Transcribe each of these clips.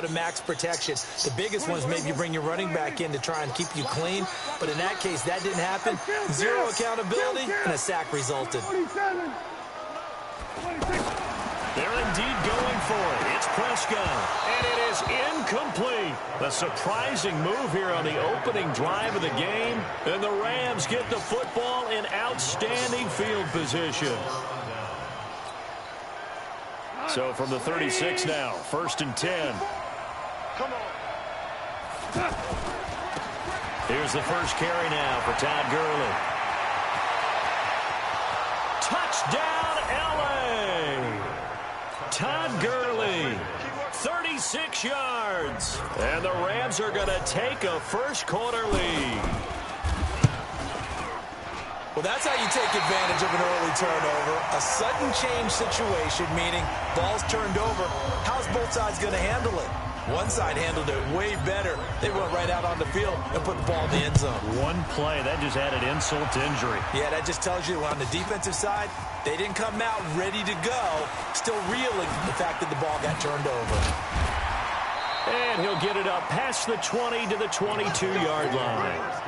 go to max protection. The biggest ones maybe bring your running back in to try and keep you clean. But in that case, that didn't happen. Zero accountability, and a sack resulted. They're indeed going for it. It's Prescott, and it is incomplete. A surprising move here on the opening drive of the game, and the Rams get the football in outstanding field position. So from the 36 now, 1st and 10. Come on. Here's the first carry now for Todd Gurley. Touchdown, L.A. Todd Gurley, 36 yards. And the Rams are going to take a first-quarter lead. Well, that's how you take advantage of an early turnover. A sudden change situation, meaning ball's turned over. How's both sides going to handle it? One side handled it way better. They went right out on the field and put the ball in the end zone. One play, that just added insult to injury. Yeah, that just tells you on the defensive side, they didn't come out ready to go, still reeling from the fact that the ball got turned over. And he'll get it up past the 20 to the 22-yard line.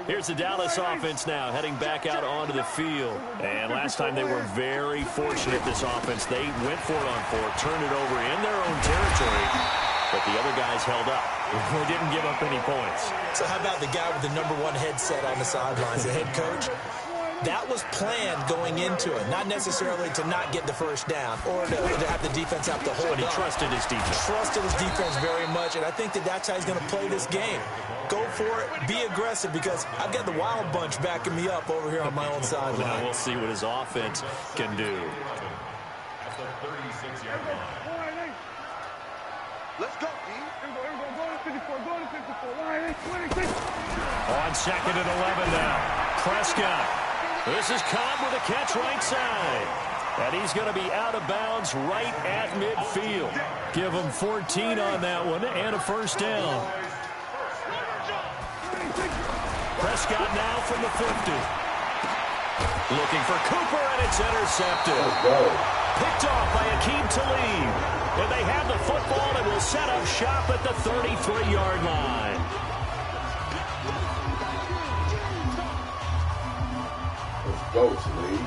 Here's the Dallas offense now heading back out onto the field. And last time they were very fortunate, this offense. They went for it on 4, turned it over in their own territory, but the other guys held up. They didn't give up any points. So how about the guy with the #1 headset on the sidelines, the head coach? That was planned going into it, not necessarily to not get the first down or to have the defense have to hold But he up. trusted his defense. Trusted his defense very much, and I think that that's how he's going to play this game. Go for it, be aggressive, because I've got the wild bunch backing me up over here on my own sideline. Well, we'll see what his offense can do. Let's go, D. On 2nd and 11 now. Prescott. This is Cobb with a catch right side. And he's going to be out of bounds right at midfield. Give him 14 on that one and a first down. Prescott now from the 50. Looking for Cooper, and it's intercepted. Picked off by Akeem Talib. And they have the football and will set up shop at the 33-yard line. Let's go, Talib.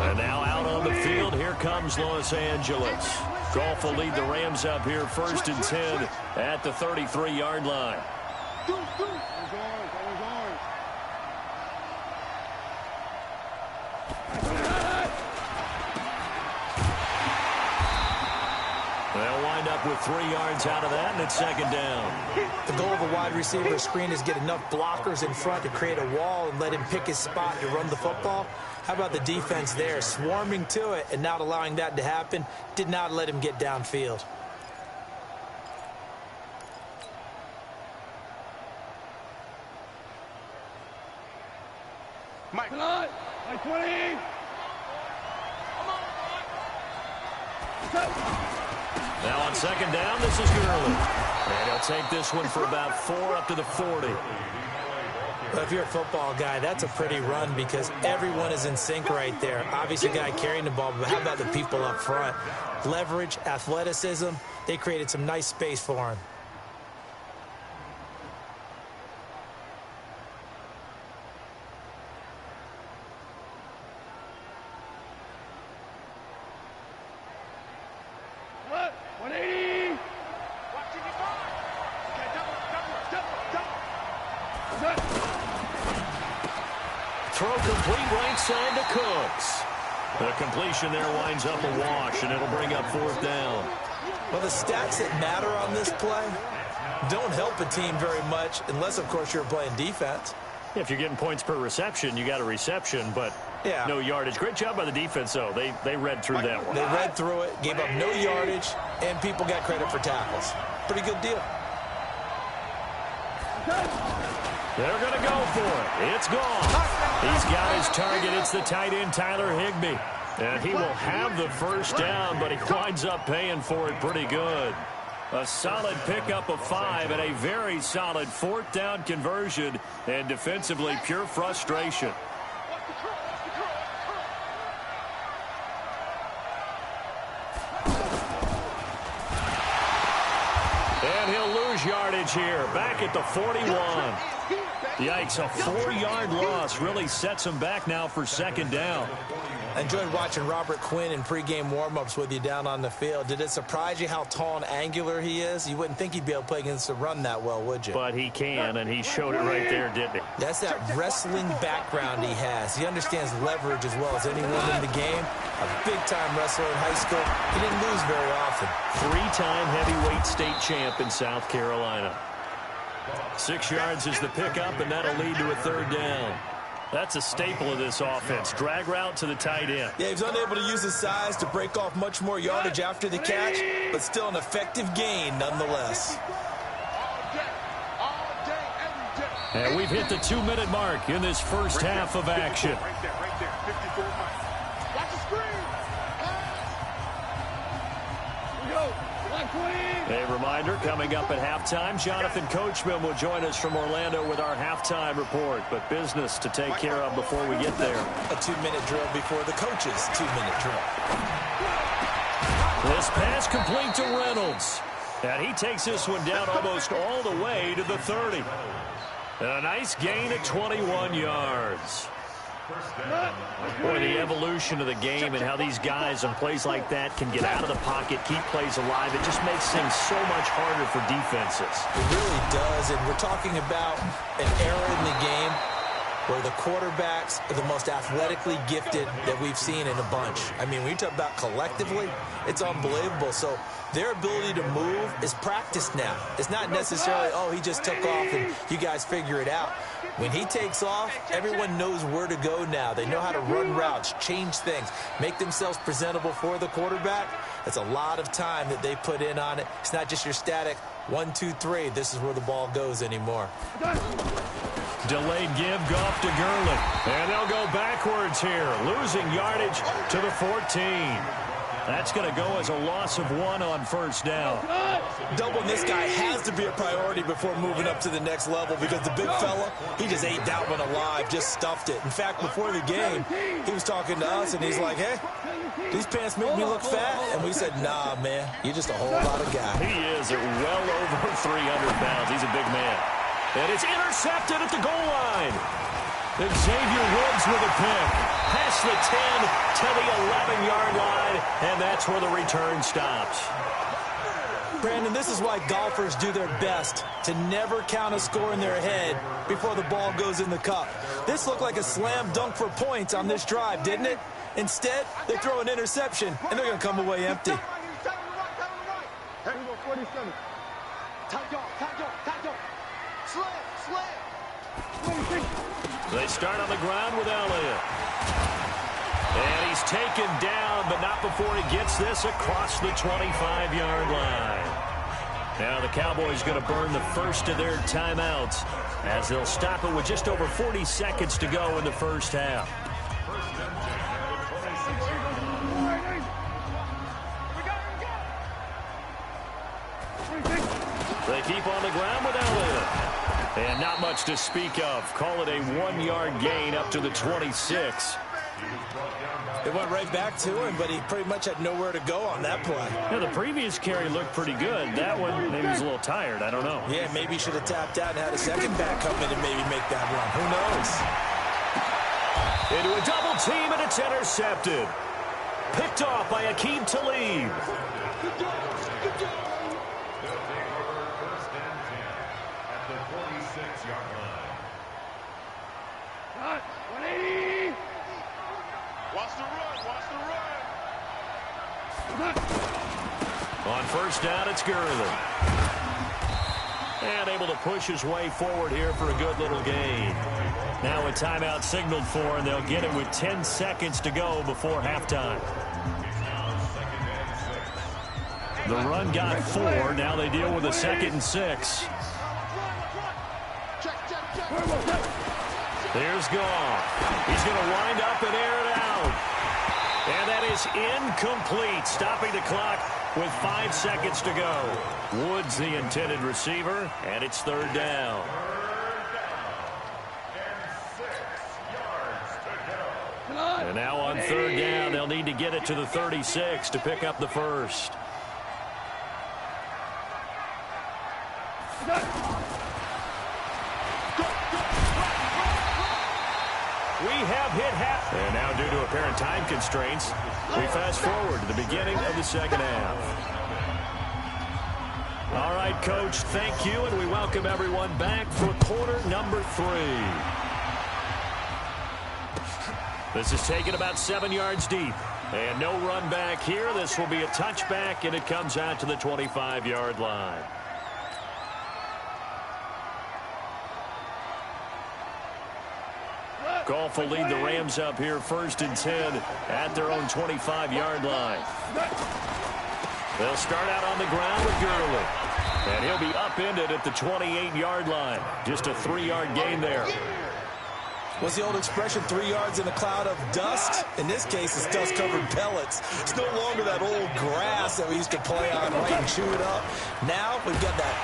And now out on the field, here comes Los Angeles. Goff will lead the Rams up here 1st and 10 at the 33-yard line. They'll wind up with 3 yards out of that, and it's 2nd down. The goal of a wide receiver screen is get enough blockers in front to create a wall and let him pick his spot to run the football. How about the defense there, swarming to it and not allowing that to happen? Did not let him get downfield. Mike. Mike 20. Now on 2nd down, this is Gurley. And he'll take this one for about 4 up to the 40. Well, if you're a football guy, that's a pretty run because everyone is in sync right there. Obviously, a guy carrying the ball, but how about the people up front? Leverage, athleticism, they created some nice space for him. Throw complete right side to Cooks. The completion there winds up a wash, and it'll bring up 4th down. Well, the stats that matter on this play don't help a team very much unless, of course, you're playing defense. If you're getting points per reception, you got a reception, but no yardage. Great job by the defense, though. They read through that one. They read through it, gave up no yardage, and people got credit for tackles. Pretty good deal. They're going to go for it. It's gone. He's got his target. It's the tight end, Tyler Higbee. And he will have the first down, but he winds up paying for it pretty good. A solid pickup of 5 and a very solid 4th down conversion, and defensively pure frustration. And he'll lose yardage here, back at the 41. Yikes, a 4-yard loss really sets him back now for 2nd down. I enjoyed watching Robert Quinn in pregame warm-ups with you down on the field. Did it surprise you how tall and angular he is? You wouldn't think he'd be able to play against the run that well, would you? But he can, and he showed it right there, didn't he? That's that wrestling background he has. He understands leverage as well as anyone in the game. A big-time wrestler in high school. He didn't lose very often. 3-time heavyweight state champ in South Carolina. 6 yards is the pickup, and that'll lead to a 3rd down. That's a staple of this offense. Drag route to the tight end. Yeah, he was unable to use his size to break off much more yardage after the catch, but still an effective gain nonetheless. And we've hit the 2-minute mark in this first half of action. Right there, 54 miles. Watch the screen. Here we go. A reminder, coming up at halftime, Jonathan Coachman will join us from Orlando with our halftime report. But business to take care of before we get there. A 2-minute drill before the coach's 2-minute drill. This pass complete to Reynolds. And he takes this one down almost all the way to the 30. And a nice gain of 21 yards. Boy, the evolution of the game and how these guys on plays like that can get out of the pocket, keep plays alive, it just makes things so much harder for defenses. It really does, and we're talking about an era in the game where the quarterbacks are the most athletically gifted that we've seen in a bunch. I mean, when you talk about collectively, it's unbelievable. So their ability to move is practiced now. It's not necessarily, oh, he just took off and you guys figure it out. When he takes off, everyone knows where to go now. They know how to run routes, change things, make themselves presentable for the quarterback. That's a lot of time that they put in on it. It's not just your static 1, 2, 3. This is where the ball goes anymore. Delayed give, Goff to Gurley. And they'll go backwards here, losing yardage to the 14. That's going to go as a loss of 1 on 1st down. Doubling this guy has to be a priority before moving up to the next level because the big fella, he just ate that one alive, just stuffed it. In fact, before the game, he was talking to us, and he's like, hey, these pants make me look fat. And we said, nah, man, you're just a whole lot of guy. He is at well over 300 pounds. He's a big man. And it's intercepted at the goal line. Xavier Woods with a pick. Past the 10 to the 11-yard line, and that's where the return stops. Brandon, this is why golfers do their best to never count a score in their head before the ball goes in the cup. This looked like a slam dunk for points on this drive, didn't it? Instead, they throw an interception, and they're going to come away empty. Here we go, 47. They start on the ground with Elliott. And he's taken down, but not before he gets this across the 25-yard line. Now the Cowboys going to burn the first of their timeouts as they'll stop it with just over 40 seconds to go in the first half. They keep on the ground with Elliott. And not much to speak of. Call it a 1-yard gain up to the 26. It went right back to him, but he pretty much had nowhere to go on that play. Yeah, the previous carry looked pretty good. That one, maybe he was a little tired. I don't know. Yeah, maybe he should have tapped out and had a second back come in and maybe make that run. Who knows? Into a double team, and it's intercepted. Picked off by Akeem Talib. On first down, it's Gurley. And able to push his way forward here for a good little gain. Now a timeout signaled for, and they'll get it with 10 seconds to go before halftime. The run got 4. Now they deal with a 2nd and 6. There's Goff. He's going to wind up and air it out. And that is incomplete, stopping the clock with 5 seconds to go. Woods the intended receiver, and it's third down. And now on third down, they'll need to get it to the 36 to pick up the first. We have hit half. And now due to apparent time constraints, we fast forward to the beginning of the second half. All right, Coach, thank you, and we welcome everyone back for quarter number 3. This is taken about 7 yards deep. And no run back here. This will be a touchback, and it comes out to the 25-yard line. Goff will lead the Rams up here first and 10 at their own 25-yard line. They'll start out on the ground with Gurley. And he'll be upended at the 28-yard line. Just a 3-yard gain there. What's the old expression, 3 yards in a cloud of dust? In this case, it's dust-covered pellets. It's no longer that old grass that we used to play on, right, and chew it up. Now we've got that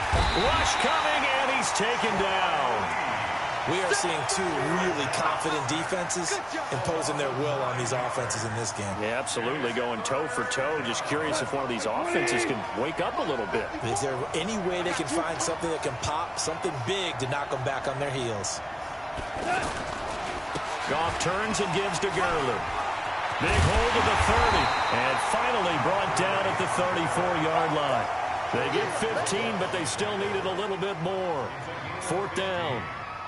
rush coming, and he's taken down. We are seeing two really confident defenses imposing their will on these offenses in this game. Yeah, absolutely, going toe for toe. Just curious if one of these offenses can wake up a little bit. Is there any way they can find something that can pop, something big to knock them back on their heels? Goff turns and gives to Gurley. Big hold of the 30, and finally brought down at the 34-yard line. They get 15, but they still needed a little bit more. Fourth down.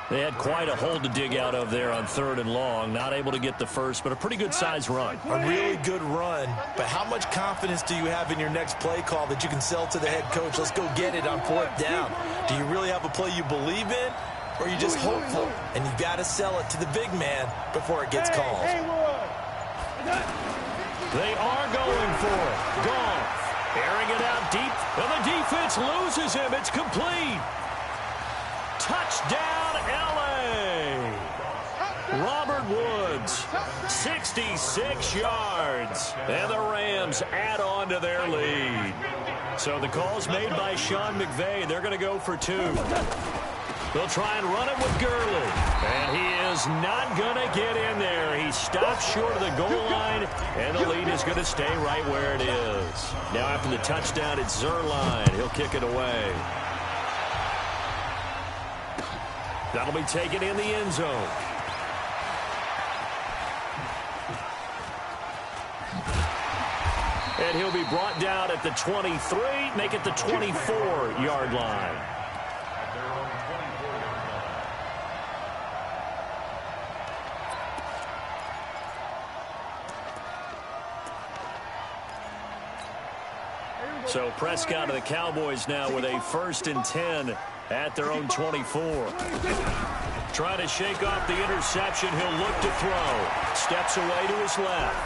They had quite a hole to dig out of there on third and long. Not able to get the first, but a pretty good-sized run. A really good run, but how much confidence do you have in your next play call that you can sell to the head coach? Let's go get it on fourth down. Do you really have a play you believe in, or are you just hopeful? And you've got to sell it to the big man before it gets called. They are going for it. Goff airing it out deep, and the defense loses him. It's complete. Touchdown, L.A. Robert Woods, 66 yards. And the Rams add on to their lead. So the call's made by Sean McVay. They're going to go for 2. They'll try and run it with Gurley. And he is not going to get in there. He stops short of the goal line, and the lead is going to stay right where it is. Now after the touchdown, it's Zuerlein. He'll kick it away. That'll be taken in the end zone. And he'll be brought down at the 23, make it the 24-yard line. So Prescott and the Cowboys now with a 1st and 10 at their own 24. Trying to shake off the interception. He'll look to throw. Steps away to his left.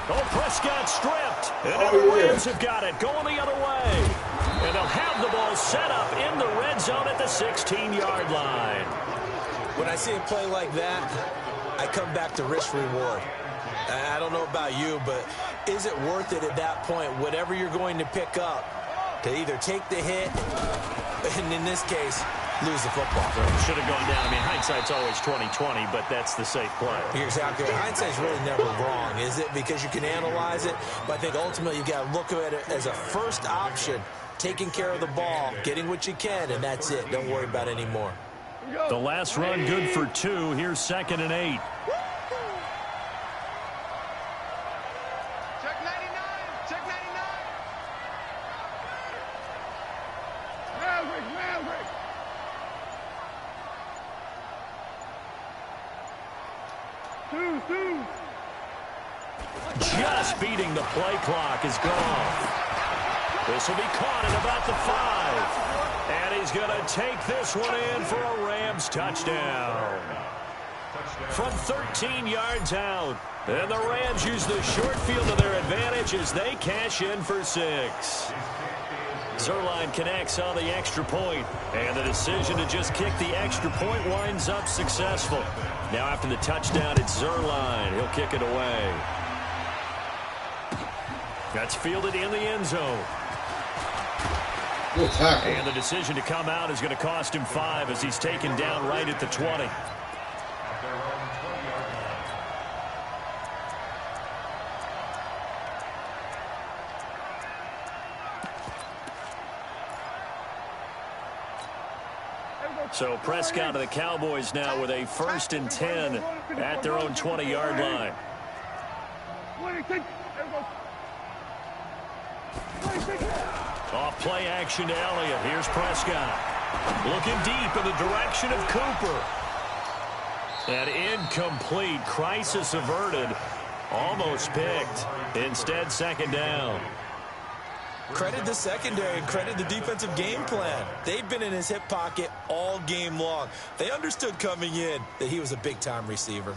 Oh, Prescott stripped. And the Rams have got it. Going the other way. And they'll have the ball set up in the red zone at the 16-yard line. When I see a play like that, I come back to risk reward. I don't know about you, but is it worth it at that point, whatever you're going to pick up, to either take the hit, and in this case, lose the football? Should have gone down. I mean, hindsight's always 20/20, but that's the safe play. You're exactly right. Hindsight's really never wrong, is it? Because you can analyze it, but I think ultimately you've got to look at it as a first option, taking care of the ball, getting what you can, and that's it. Don't worry about it anymore. The last run good for 2. Here's 2nd and 8. Check 99. Check 99. Maverick. Two. Just beating the play clock is gone. This will be caught at about the 5. And he's going to take this one in for a Rams touchdown. From 13 yards out. And the Rams use the short field to their advantage as they cash in for 6. Zuerlein connects on the extra point, and the decision to just kick the extra point winds up successful. Now after the touchdown, it's Zuerlein. He'll kick it away. That's fielded in the end zone. Good tackle. And the decision to come out is going to cost him 5 as he's taken down right at the 20. So Prescott of the Cowboys now with a 1st and 10 at their own 20-yard line. Off play action to Elliott. Here's Prescott. Looking deep in the direction of Cooper. And incomplete. Crisis averted. Almost picked. Instead, 2nd down. Credit the secondary and credit the defensive game plan. They've been in his hip pocket all game long. They understood coming in that he was a big-time receiver.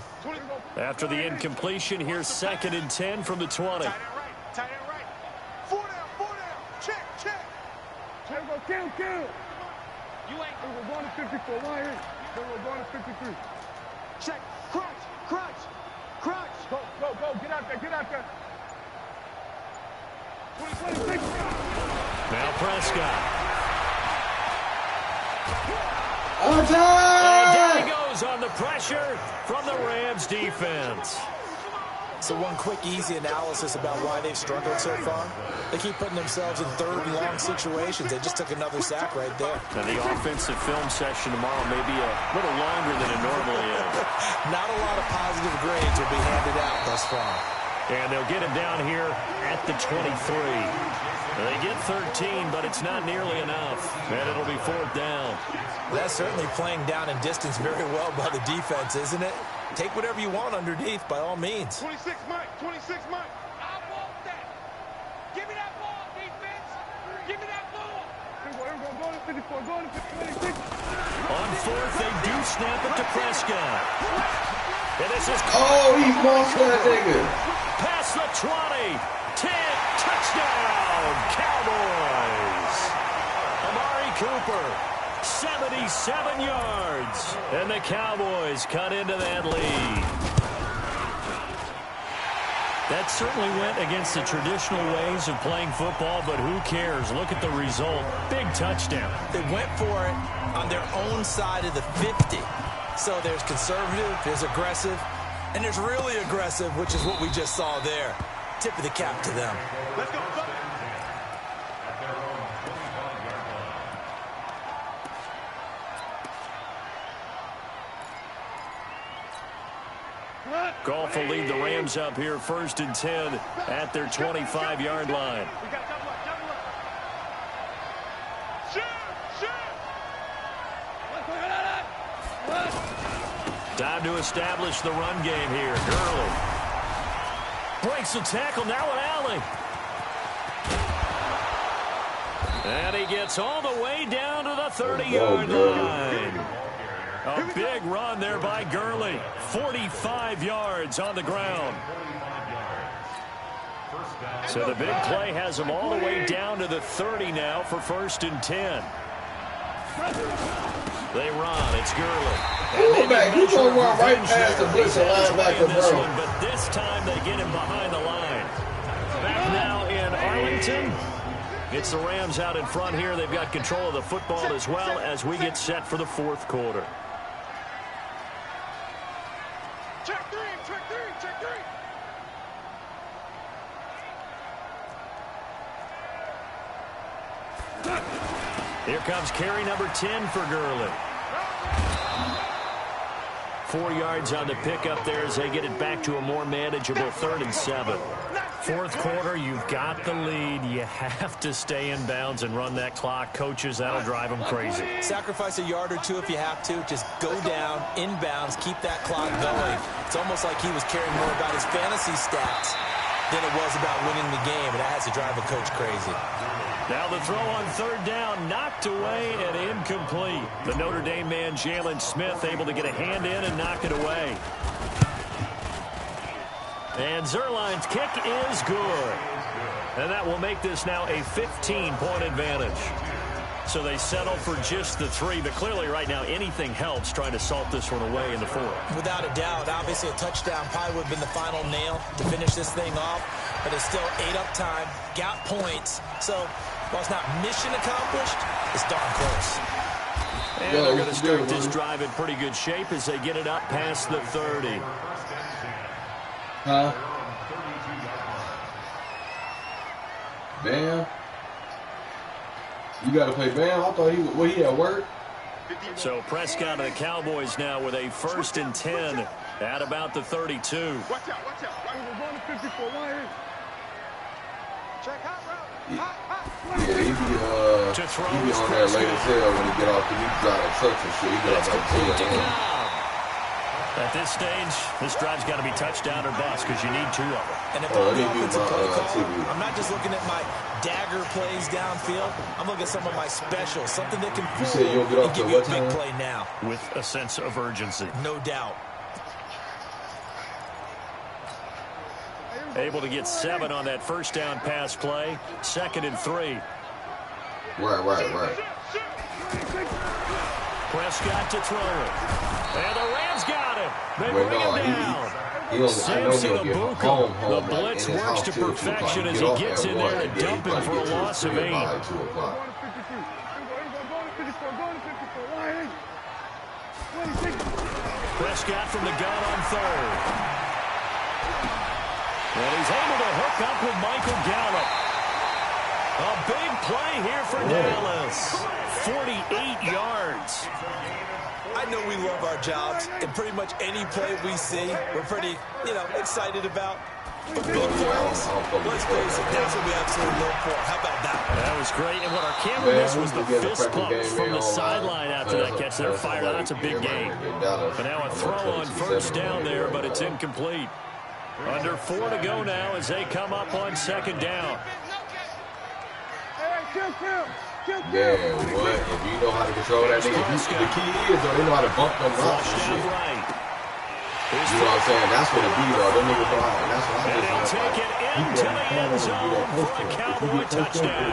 After the incompletion, here's 2nd and 10 from the 20. Tight end right. Tight end right. 4 down, 4 down. Check, check. Kill. You ain't. We're going to 54. Why ain't? We're going to 53. Check. Crunch. Go. Get out there. 26. Now Prescott. On And time! there he goes on the pressure from the Rams defense. So one quick, easy analysis about why they've struggled so far. They keep putting themselves in 3rd and long situations. They just took another sack right there. Now the offensive film session tomorrow may be a little longer than it normally is. Not a lot of positive grades will be handed out thus far. And they'll get him down here at the 23. They get 13, but it's not nearly enough. And it'll be 4th down. That's certainly playing down in distance very well by the defense, isn't it? Take whatever you want underneath, by all means. 26 Mike. I want that. Give me that ball, defense. Give me that ball. Go to 54. Go to 56. On 4th, they do snap it to Prescott. And this is He lost that nigga. past the 20. 10, touchdown, Cowboys. Amari Cooper, 77 yards. And the Cowboys cut into that lead. That certainly went against the traditional ways of playing football, but who cares? Look at the result. Big touchdown. They went for it on their own side of the 50. So there's conservative, there's aggressive, and there's really aggressive, which is what we just saw there. Tip of the cap to them. Let's go. Goff will lead the Rams up here 1st and 10 at their 25-yard line. We got double up. Shoot. Time to establish the run game here. Gurley breaks the tackle. Now an alley. And he gets all the way down to the 30-yard line. A big run there by Gurley. 45 yards on the ground. So the big play has him all the way down to the 30 now for 1st and 10. They run. It's Gurley. Fullback, you gonna run right past the blitz linebacker, bro. But this time they get him behind the line. Back now in Arlington. It's the Rams out in front here. They've got control of the football as well as we get set for the 4th quarter. Check three. Here comes carry number 10 for Gurley. 4 yards on the pickup there as they get it back to a more manageable 3rd and 7. 4th quarter, you've got the lead. You have to stay in bounds and run that clock. Coaches, that'll drive them crazy. Sacrifice a yard or two if you have to. Just go down, inbounds, keep that clock going. It's almost like he was caring more about his fantasy stats than it was about winning the game, and that has to drive a coach crazy. Now the throw on 3rd down, knocked away and incomplete. The Notre Dame man, Jalen Smith, able to get a hand in and knock it away. And Zerline's kick is good. And that will make this now a 15-point advantage. So they settle for just the 3, but clearly right now anything helps trying to salt this one away in the 4th. Without a doubt, obviously a touchdown probably would have been the final nail to finish this thing off, but it's still 8 up time, got points. So While it's not mission accomplished, it's darn close. And they're going to start this drive in pretty good shape as they get it up past the 30. Huh? Bam. You got to play Bam? I thought he at work? So Prescott and the Cowboys now with a 1st and 10 at about the 32. Watch out, watch out. We're going to 54. Line in. Check hot route. Hot. Yeah, he be on there late as hell when he get off the drive trucks and shit. He get off like 10 a.m. At this stage, this drive's got to be touchdown or bust because you need 2 of them. And if I'm the offensive play caller, I'm not just looking at my dagger plays downfield. I'm looking at some of my specials, something that can fool and give you a big play now. With a sense of urgency. No doubt. Able to get 7 on that first down pass play. 2nd and 3. Right. Prescott to throw it. And the Rams got him. They bring him down. Samson Abuka. The blitz works to perfection as he gets in there to dump him for a loss of 8. Prescott from the gun on 3rd. And he's able to hook up with Michael Gallup. A big play here for Dallas. 48 yards. I know we love our jobs, and pretty much any play we see, we're pretty, excited about. But big plays, let's face it, that's what we absolutely live for. How about that? That was great, and what our camera missed was the fist pump from the sideline after that catch. They're fired out. That's a big game. But now a throw on first down there, but it's incomplete. Under 4 to go now as they come up on 2nd down. Yeah, what? If you know how to control that nigga, the key is, though, they know how to bump them routes and shit. You know what I'm saying? That's what it be, though. Them niggas know how, and that's what I just want. Take it into the end zone for a Cowboy touchdown.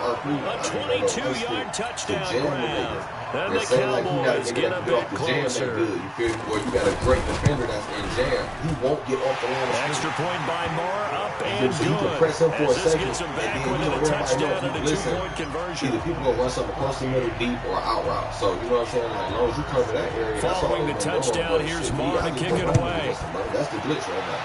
A 22-yard touchdown grab. And the Cowboys get a bit closer. You feel me? Boy, you got a great defender that's in jam. He won't get off the line. Extra point by Moore, up and good. You can press him for a second, Gets him back with a touchdown and a 2-point conversion. Either people gonna run something across the middle, deep, or out route. So you know what I'm saying? Like, as long as you cover that area. Following the touchdown, here's Moore to kick it away. That's the glitch right now.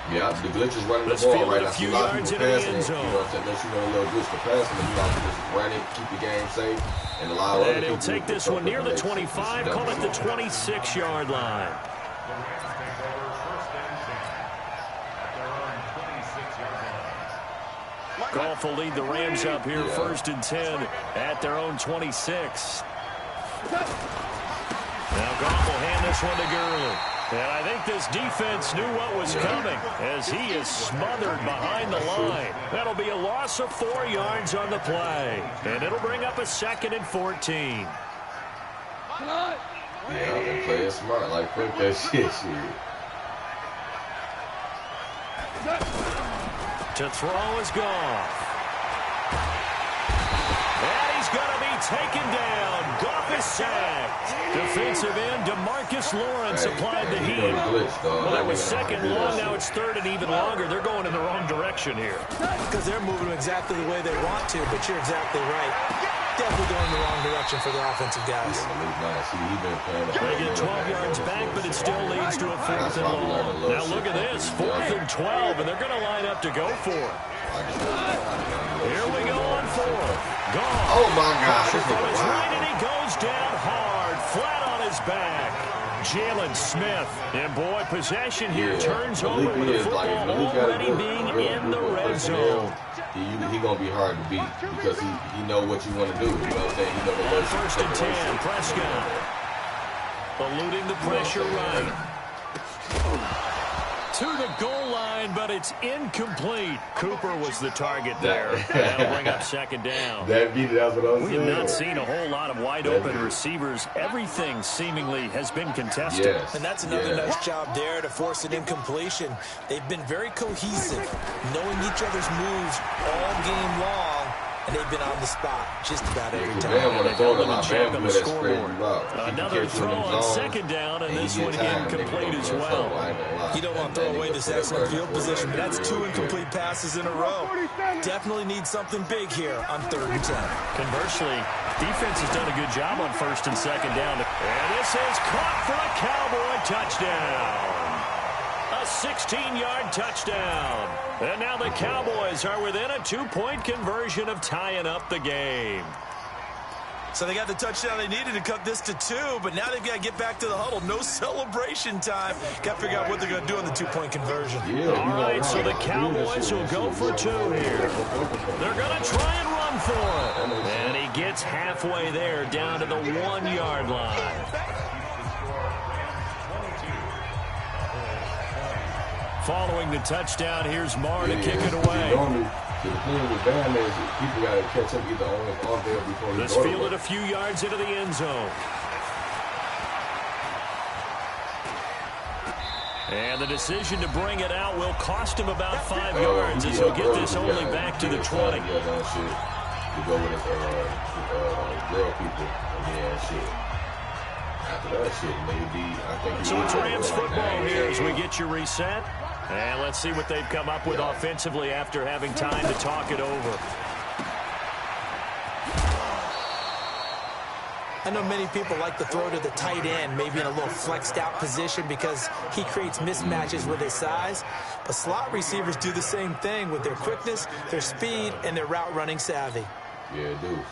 Yeah, the glitch is running the ball right. A few yards into the end zone. You know what I'm saying? Unless you know a little glitch for passing, and you got to just run it, keep the game safe, and allow other people. And he'll take this one near the 25, call it the 26-yard line. Goff will lead the Rams up here, 1st and 10 at their own 26. Now Goff will hand this one to Gurley. And I think this defense knew what was coming as he is smothered behind the line. That'll be a loss of 4 yards on the play. And it'll bring up a 2nd and 14. Yeah, they play it smart. Like, fuck that shit. To throw is Goff. And he's going to be taken down. Goff is sacked. Defensive end DeMarcus Lawrence applied the heat. Well, that was 2nd long. Now it's 3rd and even longer. They're going in the wrong direction here. Because they're moving exactly the way they want to, but you're exactly right. Definitely going in the wrong direction for their offensive guys. They get 12 yards back, but it still leads to a 4th and long. Now look at this, 4th and 12, and they're going to line up to go for it. Here we go on 4th. Gone. Oh, my God. Right, and he goes down hard, flat on his back. Jalen Smith. And, boy, possession here turns over with the football already being in the red zone. He going to be hard to beat because he know what you want to do. You know what I'm saying? He know the way. 1st and 10, Prescott. Eluding the pressure right. To the goal line, but it's incomplete. Cooper was the target there. That'll bring up 2nd down. That's what I was saying. We have not seen a whole lot of wide-open receivers. Everything seemingly has been contested. Yes. And that's another nice job there to force an incompletion. They've been very cohesive, knowing each other's moves all game long, and they've been on the spot just about every time. Another throw on second down, and this one incomplete as well. You don't want to throw away this excellent field position, but that's 2 incomplete passes in a row. Definitely need something big here on 3rd and 10. Conversely, defense has done a good job on 1st and 2nd down. And this is caught for a Cowboy touchdown. A 16-yard touchdown. And now the Cowboys are within a 2-point conversion of tying up the game. So they got the touchdown they needed to cut this to 2, but now they've got to get back to the huddle. No celebration time. Got to figure out what they're going to do on the 2-point conversion. All right, so the Cowboys will go for 2 here. They're going to try and run for it. And he gets halfway there down to the 1-yard line. Following the touchdown, here's Marr to kick it away. The thing with Bam is people got to catch him either on there before he This fielded a few yards into the end zone. And the decision to bring it out will cost him about 5 yards as he'll get this only back to the 20. To go with his girl people and then shit. After that shit, maybe I think. So it's Rams football here as we get you reset. And let's see what they've come up with offensively after having time to talk it over. I know many people like to throw to the tight end, maybe in a little flexed out position because he creates mismatches with his size. But slot receivers do the same thing with their quickness, their speed, and their route running savvy. Yeah, dude.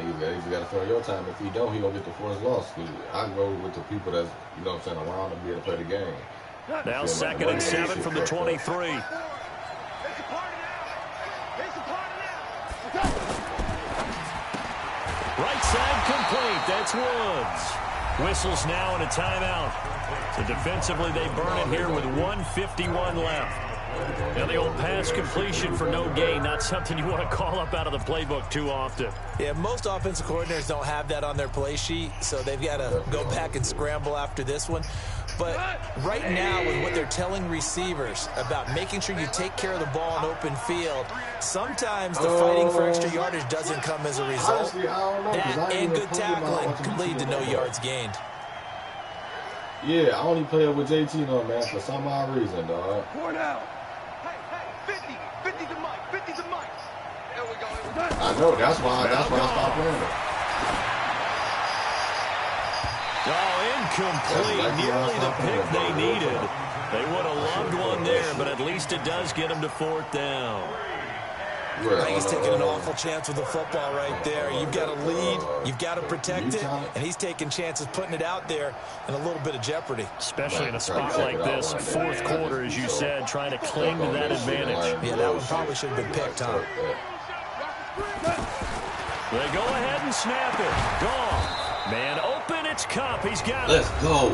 Niggas got to throw your time. If he don't, he going to get the forced loss. I go with the people that's, you know what I'm saying, around to be able to play the game. Now 2nd and 7 from the 23. Right side complete. That's Woods. Whistles now and a timeout. So defensively, they burn it here with 1:51 left. Now the old pass completion for no gain, not something you want to call up out of the playbook too often. Yeah, most offensive coordinators don't have that on their play sheet, so they've got to go back and scramble after this one. But right now, with what they're telling receivers about making sure you take care of the ball in open field, sometimes the fighting for extra yardage doesn't come as a result. That and good tackling can lead to no yards gained. Yeah, I only play it with JT though, man, for some odd reason, dog. 4 down. Hey, 50 to Mike, 50 to Mike. There we go. I know, that's why I stopped playing it. Oh, incomplete. Nearly the pick they needed. They would have loved one there, but at least it does get them to 4th down. I think he's taking an awful chance with the football right there. You've got to lead, you've got to protect it, and he's taking chances putting it out there in a little bit of jeopardy. Especially in a spot like this, 4th quarter, as you said, trying to cling to that advantage. Yeah, that one probably should have been picked, Tom. They go ahead and snap it. Gone. Man open, it's Cup. He's got it. Let's go.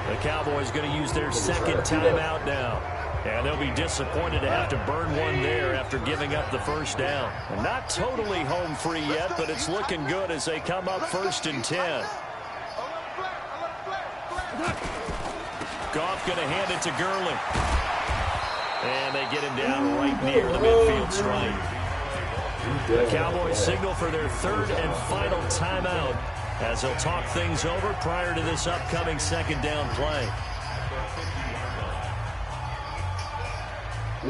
The Cowboys going to use their 2nd timeout now. And they'll be disappointed to have to burn one there after giving up the 1st down. Not totally home free yet, but it's looking good as they come up 1st and 10. Goff going to hand it to Gurley. And they get him down right near the midfield stripe. The Cowboys signal for their 3rd and final timeout as they'll talk things over prior to this upcoming 2nd down play.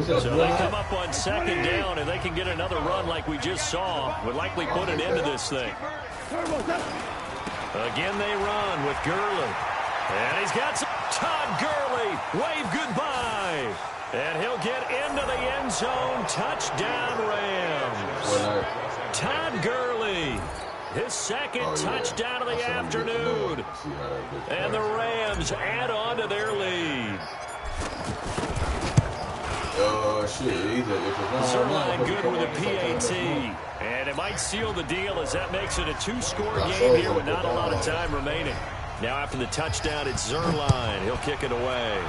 So they come up on 2nd down, and they can get another run like we just saw. Would likely put an end to this thing. Again, they run with Gurley. And he's got some. Todd Gurley, wave goodbye. And he'll get into the end zone. Touchdown, Rams. Todd Gurley, his 2nd touchdown of the afternoon. And the Rams add on to their lead. Zerline good with a PAT. And it might seal the deal as that makes it a 2-score game here with not a lot of time remaining. Now after the touchdown, it's Zerline. He'll kick it away.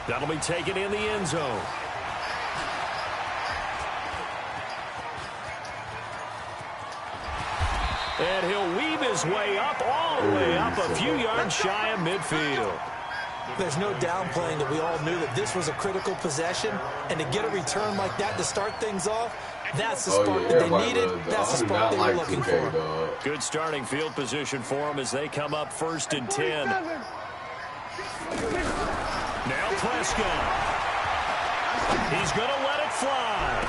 That'll be taken in the end zone. And he'll weave his way up, all the way up, a few yards shy of midfield. There's no downplaying that we all knew that this was a critical possession, and to get a return like that to start things off, that's the spark that they needed. That's the spark they were looking for. Good starting field position for them as they come up 1st and 10. Now Prescott. He's going to let it fly.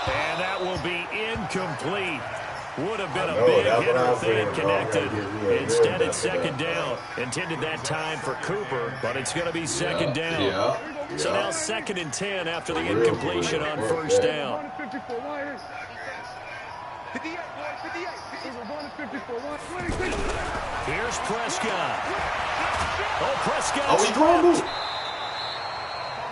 And that will be incomplete. Would have been a big hitter if they had connected. Instead, it's 2nd down. Intended that time for Cooper, but it's going to be 2nd down. So now 2nd and 10 after the incompletion on 1st down. Here's Prescott. Oh, Prescott's dropped.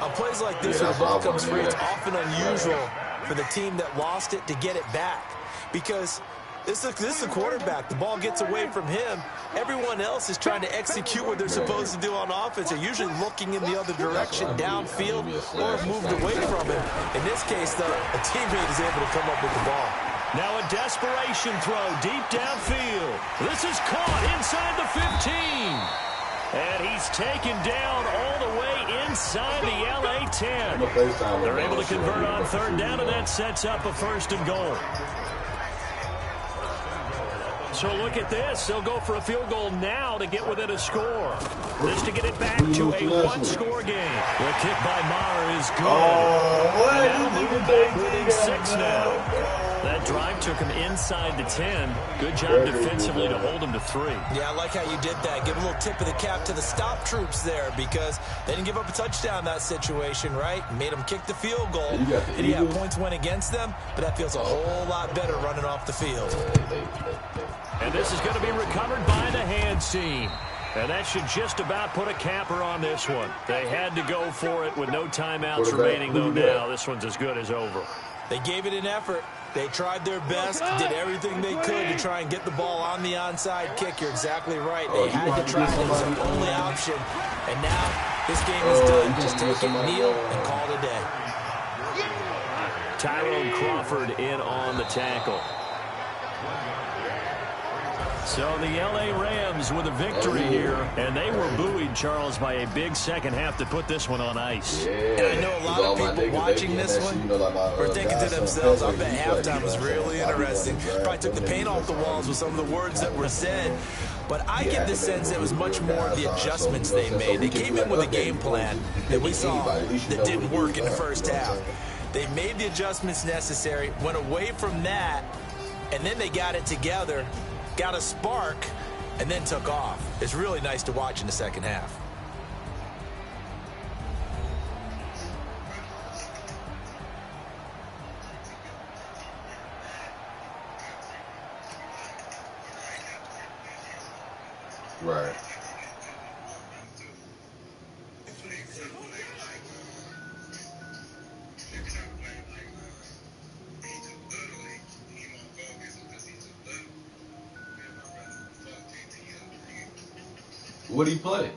On plays like this, when the ball comes free, it's often unusual for the team that lost it to get it back. Because this is a quarterback. The ball gets away from him. Everyone else is trying to execute what they're supposed to do on offense. They're usually looking in the other direction, downfield, or moved away from him. In this case, though, a teammate is able to come up with the ball. Now a desperation throw deep downfield. This is caught inside the 15. And he's taken down all the way inside the LA 10. They're able to convert on 3rd down, and that sets up a 1st and goal. So look at this. They'll go for a field goal now to get within a score. This to get it back to a one-score game. The kick by Maher is good. Now moving back within 6 now. That drive took him inside the 10. Good job defensively to hold him to 3. Yeah, I like how you did that. Give a little tip of the cap to the stop troops there because they didn't give up a touchdown in that situation, right? Made them kick the field goal. And yeah, points went against them, but that feels a whole lot better running off the field. And this is going to be recovered by the hands team. And that should just about put a capper on this one. They had to go for it with no timeouts remaining, though now this one's as good as over. They gave it an effort. They tried their best, did everything they could to try and get the ball on the onside kick. You're exactly right. They had to try. It was their only option. And now this game is done. Just take it, kneel, and call it a day. Tyrone Crawford in on the tackle. So the L.A. Rams with a victory here, and they were buoyed, Charles, by a big second half to put this one on ice. And I know a lot of people watching this one are thinking to themselves, I bet halftime was really interesting. Probably took the paint off the walls with some of the words that were said. But I get the sense it was much more of the adjustments they made. They came in with a game plan that we saw that didn't work in the first half. They made the adjustments necessary, went away from that, and then they got it together, got a spark, and then took off. It's really nice to watch in the second half. Right. What do you play?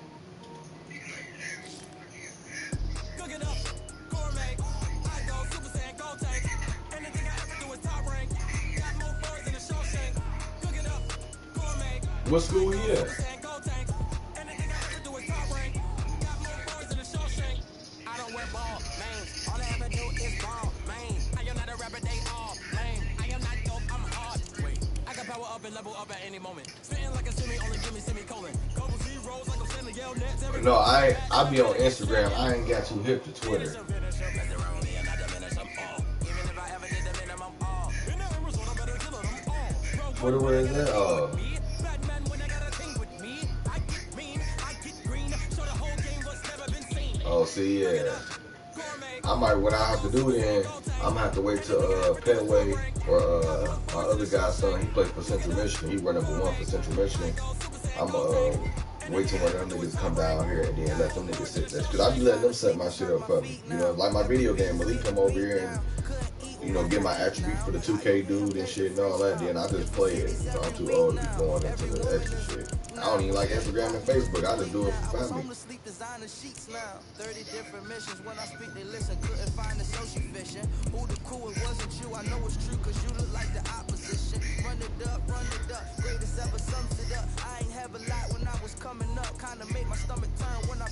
What school he at? No, I be on Instagram. I ain't got too hip to Twitter. Twitter, where is that? Oh, see, yeah. I might, what I have to do then, I'm gonna have to wait till Petway or my other guy's son. He plays for Central Michigan. He run number 1 for Central Michigan. I'm wait till one of them niggas come down here and then let them niggas sit there. Cause I be letting them set my shit up for me. You know, like my video game, Malik come over here and, you know, get my attribute for the 2K dude and shit and all that. Then I just play it. You know, I'm too old to be going into the extra shit. I don't even like Instagram and Facebook. I just do it for family. 30 different missions. When I speak, they listen. Couldn't find the social fishing. Who the cool? It wasn't you. I know it's true, cause you look like the opposition. Run it up, greatest ever sums it up. I ain't have a lot when I was coming up. Kinda made my stomach turn when I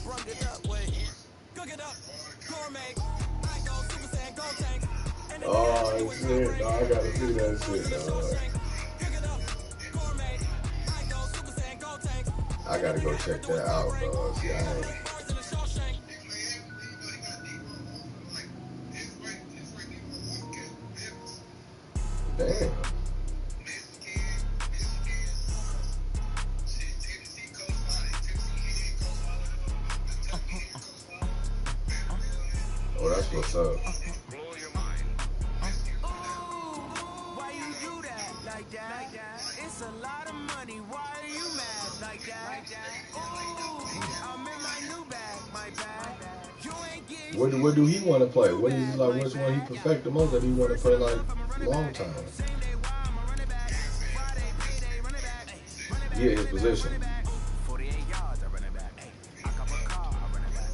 Oh shit, no, I gotta see that shit, dog. I gotta go check that out, dog. See, I ain't. Damn. Oh, that's what's up. Why you do that like that? It's a lot of money. Why are you mad like that? Ooh, I'm in my new bag, my bag. You ain't getting What do he want to play? What is like? Which one he perfect the most? That he want to play like long time? Yeah, his position. 48 yards, I run it back. I cop a car, I run it back.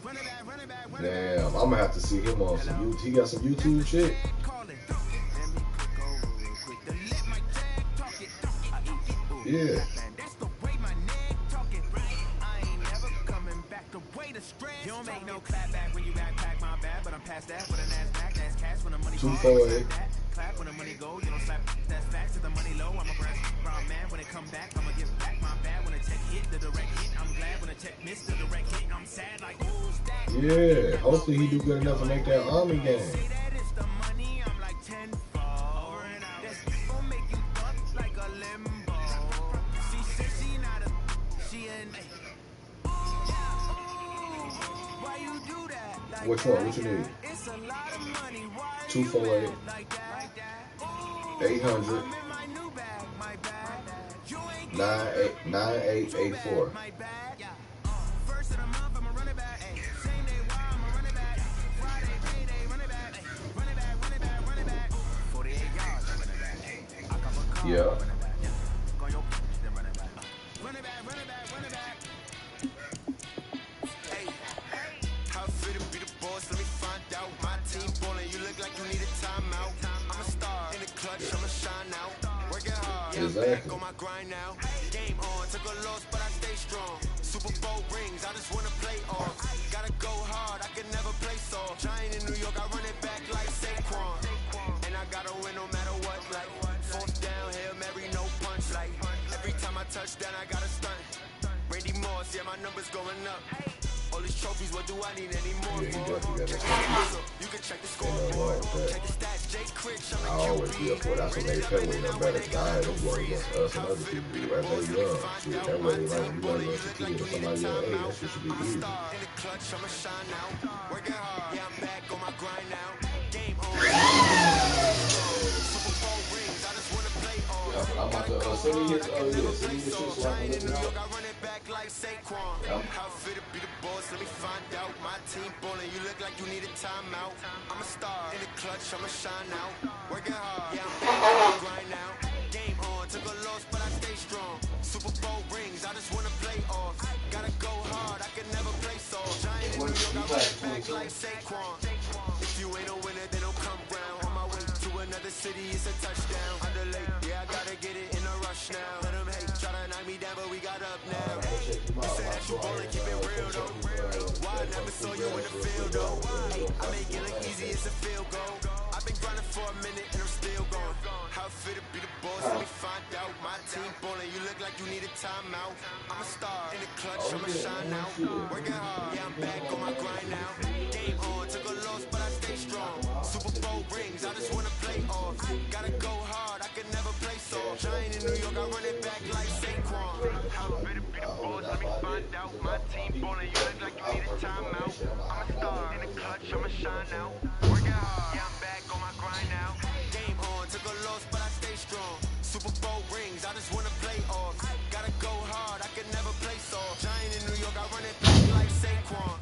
Run it back. Damn, I'm gonna have to see him on some YouTube. He got some YouTube shit. Yeah. You don't make no clap back when you backpack my bad, but I'm past that with a NASDAQ. That's cash when the money 248. Clap when the money go, you don't slap. That's facts to the money low. I'm a brass brown man when it come back. I'ma give back my bad when the check hit the direct hit. I'm glad when the check missed the direct hit. I'm sad like who's that? Yeah. Hopefully he do good enough to make that Army game. Say that it's the money. I'm like tenfold. Over and out. That's gon' make you up like a limbo. She said she not a. She an. Why you do that? Like Which one? What you need? it's a lot of money. Why 248. like that? 800. 9884. First of the month, I'ma run it back. Same day, why I'ma run it back. Friday, payday, run it back. Run it back. 48 yards, run it back. I got my car, Yeah. run it back. Go your then run it back. Run it back. Hey, how it feel to be the boss? Let me find out. My team ballin', you look like you need a timeout. I'm a star in the clutch, I'ma shine out. Working hard, yeah, I'm back Exactly. on my grind now. Game on, took a loss, but I stay strong. Super Bowl rings, I just wanna play off. Gotta go hard, I can never play soft. Giant in New York, I run it back like Saquon. And I gotta win no matter what, like fourth down, Hail Mary, no punch. Like every time I touch down, I gotta stunt. Randy Moss, yeah, my numbers going up. All these trophies, what do I need anymore? Yeah, he definitely got Check that. the muscle, you can check the scoreboard. Check the stats, Jay Critch, I'm I a always be up for it. That's what made Petway no better. Cause I had them going against us and other people as they young. Shit, that way, like, you want to compete with somebody your age, that shit should be easy. in the clutch, I'ma shine out. Working hard, yeah, I'm back on my grind now. Game on. Super Bowl rings, I just wanna play on. Yeah, I'm about to send me his, send me his shit so I can look it I up. run it back like Saquon. How it feel to be the boss? Let me find out. My team ballin', you look like you need a timeout. I'm a star in the clutch, I'ma shine out. Working hard, yeah, I'm back on my grind now. Game on, took a loss, but I stay strong. Super Bowl rings, I just wanna play off. Gotta go hard, I can never play soft. Giant in New York, I run it back like Saquon. If you ain't a winner, then don't come round. On my way to another city, it's a touchdown. Underlay, yeah, I gotta get it in a rush now. Let them hate, try to knock me down, but we got up now. You say that you ballin', keep it real though. Why I never saw you in the field though? I make it look easy, it's a field goal. I've been grinding for a minute and I'm still going. How it feel to be the boss? Let me find out. My team ballin', you look like you need a timeout. I'm a star in the clutch, I'ma shine out. Working hard, yeah, I'm back on my grind now. Game on, took a loss, but I stay strong. Super Bowl rings, I just wanna play off. Gotta go hard, I can never play soft. Giant in New York, I run it back like Saquon. How it feel to be the boss? Let me find out. My team ballin', you look like you need a timeout. I'm a star in the clutch, I'ma shine out. Working hard, yeah, I'm back on my grind now. Game on, took a loss, but I stay strong. Super Bowl rings, I just wanna play off. Gotta go hard, I can never play soft. Giant in New York, I run it back like Saquon.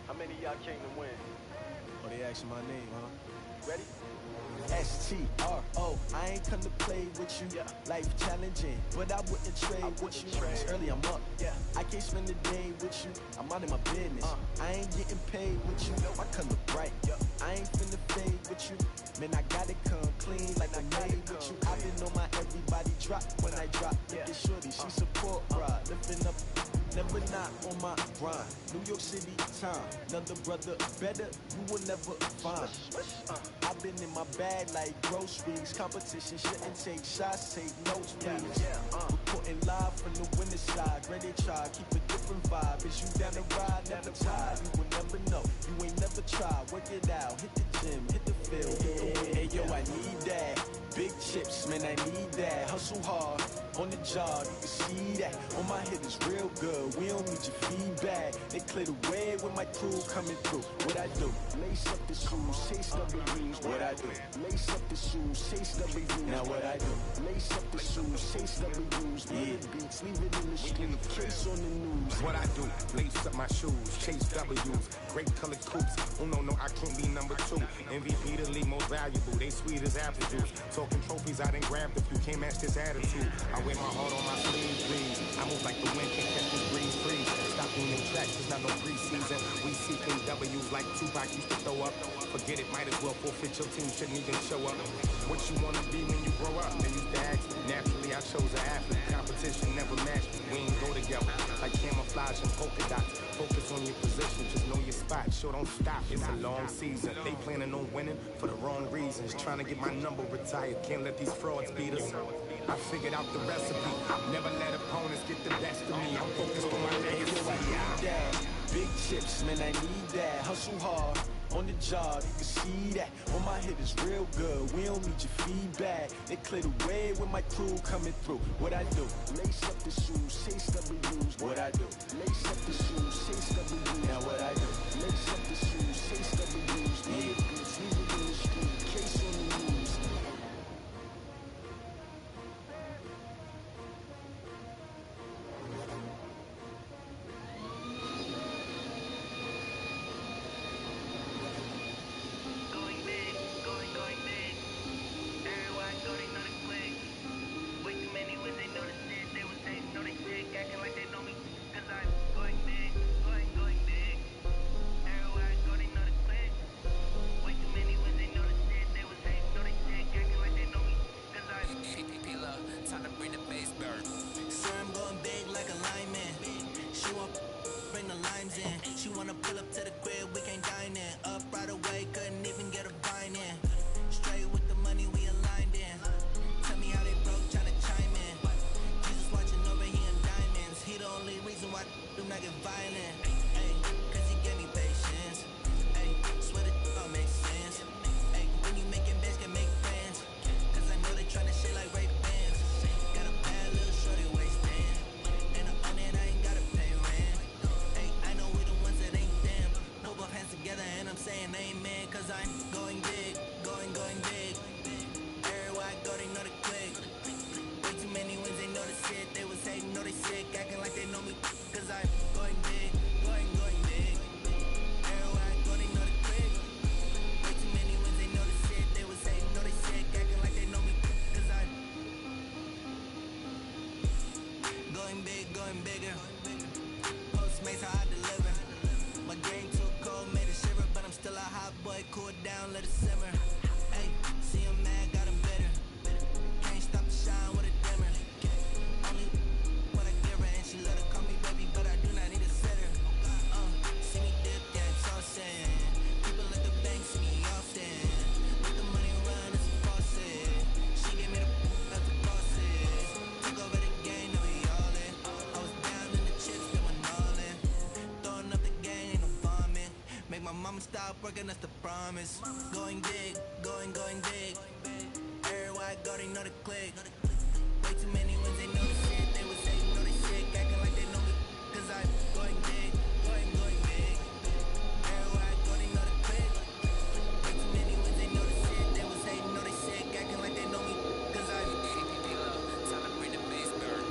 How many of y'all came to win? Oh, they asking my name, huh? Ready? STRO, I ain't come to play with you. Life challenging, but I wouldn't trade with you. It's early, I'm up. I can't spend the day with you. I'm out of my business. I ain't getting paid with you. I come look bright. I ain't finna fade with you. Man, I gotta come clean like I made with you. I've been on my everybody drop when I drop. Look at shorty, she support ride, lifting up. Never not on my grind. New York City time. Another brother better, you will never find. I've been in my bag like groceries. Competition shouldn't take shots, take notes, please. Reporting live from the winter side. Ready to try, keep a different vibe. Is you down the ride, never tired. You will never know, you ain't never tried. Work it out, hit the gym, hit the field. Hey yo, I need that. Big chips, man, I need that. Hustle hard, on the job, you can see that. On my hit is real good, we don't need your feedback. They clear the way with my crew coming through. What I do? Lace up the shoes, chase W's. What I do? Lace up the shoes, chase W's. Now what I do? Lace up the shoes, chase W's. Yeah, beats, leave it in the street, case on the news. What I do? Lace up my shoes, chase W's. Great colored coops. Oh no, I can't be number 2. MVP the league most valuable. They sweet as apple juice. Talking trophies, I done grabbed a few. Can't match this attitude. I wear my heart on my sleeve, please. I move like the wind, can't catch this breeze, freeze. Stop being in tracks, it's not no preseason. We seeking W's like Tupac used to throw up. Forget it, might as well forfeit your team, shouldn't even show up. What you wanna be when you grow up? They used to ask me. Naturally, I chose an athlete. Competition never matched me. We ain't go together. Like camouflage and polka dots. Focus on your position, just know your spot. Sure, don't stop. It's a long season. They planning on winning for the wrong reasons. Trying to get my number retired. Can't let these frauds beat us. I figured out the recipe. Never let opponents get the best of me. I'm focused on my legacy. Big chips, man, I need that. Hustle hard, on the job, you can see that. On my hit is real good, we don't need your feedback. They clear the way with my crew coming through. What I do? Lace up the shoes, chase W's. What I do? Lace up the shoes, chase W's. Now what I do? Lace up the shoes, chase W's. Yeah, beats, leave it in the street, case on the news. She wanna pull up to the crib, we can't dine in. Up right away, couldn't even get a vine in. Straight with the money we aligned in. Tell me how they broke, tryna chime in. Jesus watching over, he in diamonds. He the only reason why do not get violent. Ay, cause he gave me patience. Ay, swear that all makes sense. Ay, when you making bets, can make friends. Cause I know they tryna shit like rape bands. Got a bad little shorty waistband. And on it, I ain't gotta pay rent. Ay, I know we the ones that ain't them. Put both hands together and I'm saying amen. Cause I'm going big, going big. Everywhere I go, they know the click. Way too many wins, they know the shit. They was hating, know they sick, acting like they know me. Cause I'm going big, going big. Everywhere I go, they know the click. Way too many wins, they know the shit. They was hating, know they sick, acting like they know me. Cause I'm going big, going bigger. Postmates how I deliver. My game too cold, made it shiver. But I'm still a hot boy, cool it down, let it simmer. Hey, see him mad, got him bitter. Can't stop the shine with a dimmer. Only what I give her, and she let her call me baby, but I do not need a sitter. See me dip, yeah, it's all saying. People at the bank see me often. Let the money run, it's a faucet. She gave me the that's the process. Took over the game, now we all in. I was down in the chips, they went all in. Throwing up the gang, ain't no vomit. Make my mama stop working, that's the promise. Going big, going big. Everywhere I go, they know the click. Way too many wins, they know the shit. They was hating, know they sick, acting like they know me. Cause I'm going big, going big. Everywhere I go, they know the click. Way too many wins, they know the shit. They was hating, know they sick, acting like they know me. Cause I'm time to bring the bass burn.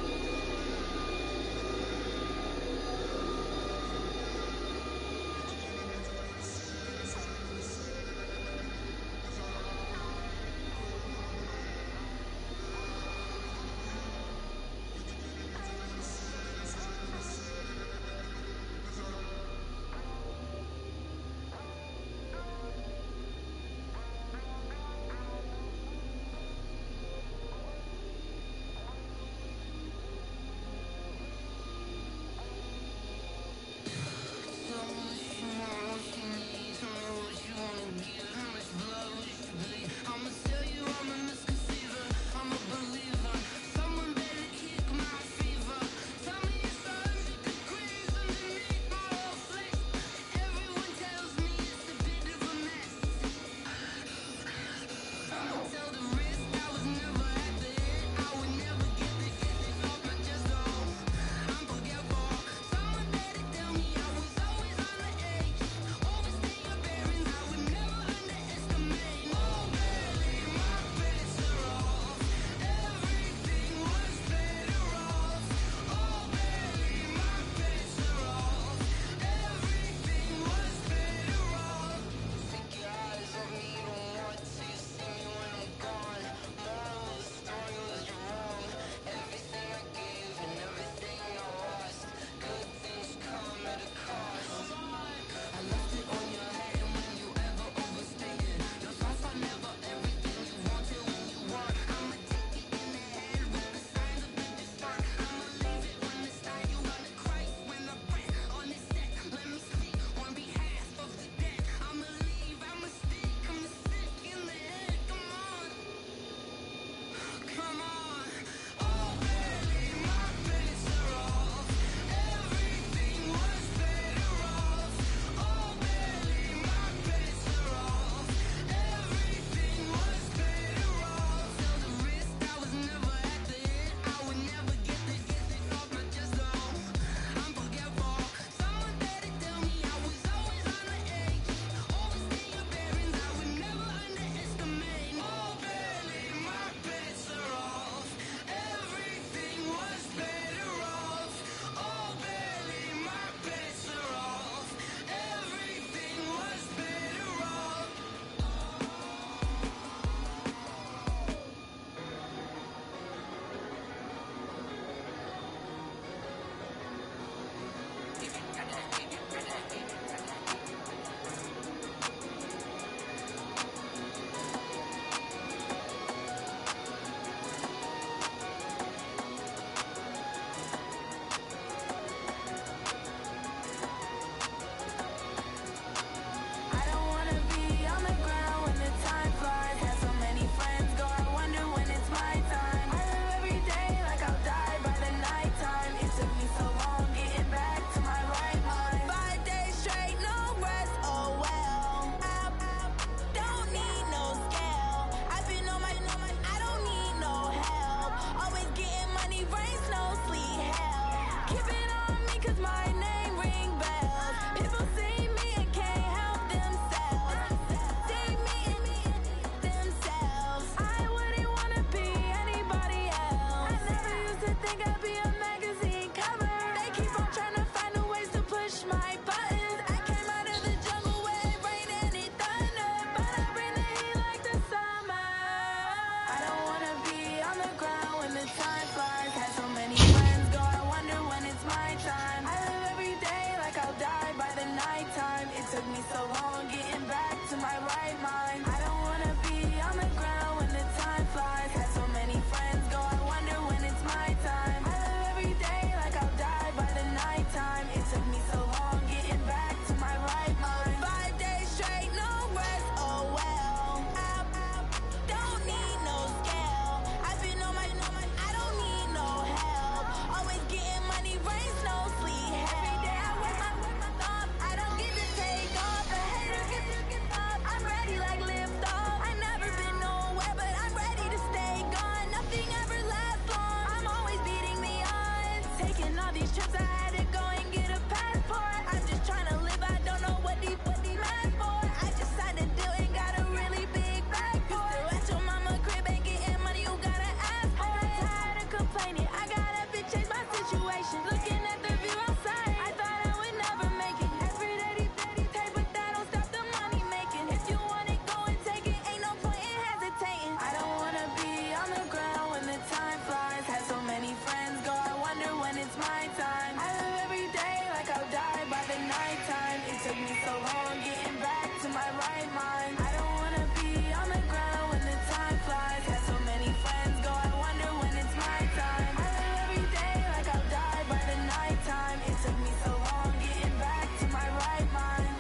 taking trips, I had to go and get a passport. I'm just trying to live, I don't know what these mad for. I just signed a deal and got a really big bag for it. You still at your mama crib, ain't getting money, you gotta ask for it. I'm tired of complaining, I gotta bitch change my situation. Looking at the view outside, I thought I would never make it. Every day these take, but that don't stop the money making. If you want it, go and take it, ain't no point in hesitating. I don't wanna be on the ground when the time flies. Had so many friends go, I wonder when it's my time. I live every day like I'll die by the nighttime. It took me so long getting back to my right mind. I don't wanna be on the ground when the time flies. Had so many friends go, I wonder when it's my time. I live every day like I'll die by the nighttime. It took me so long getting back to my right mind.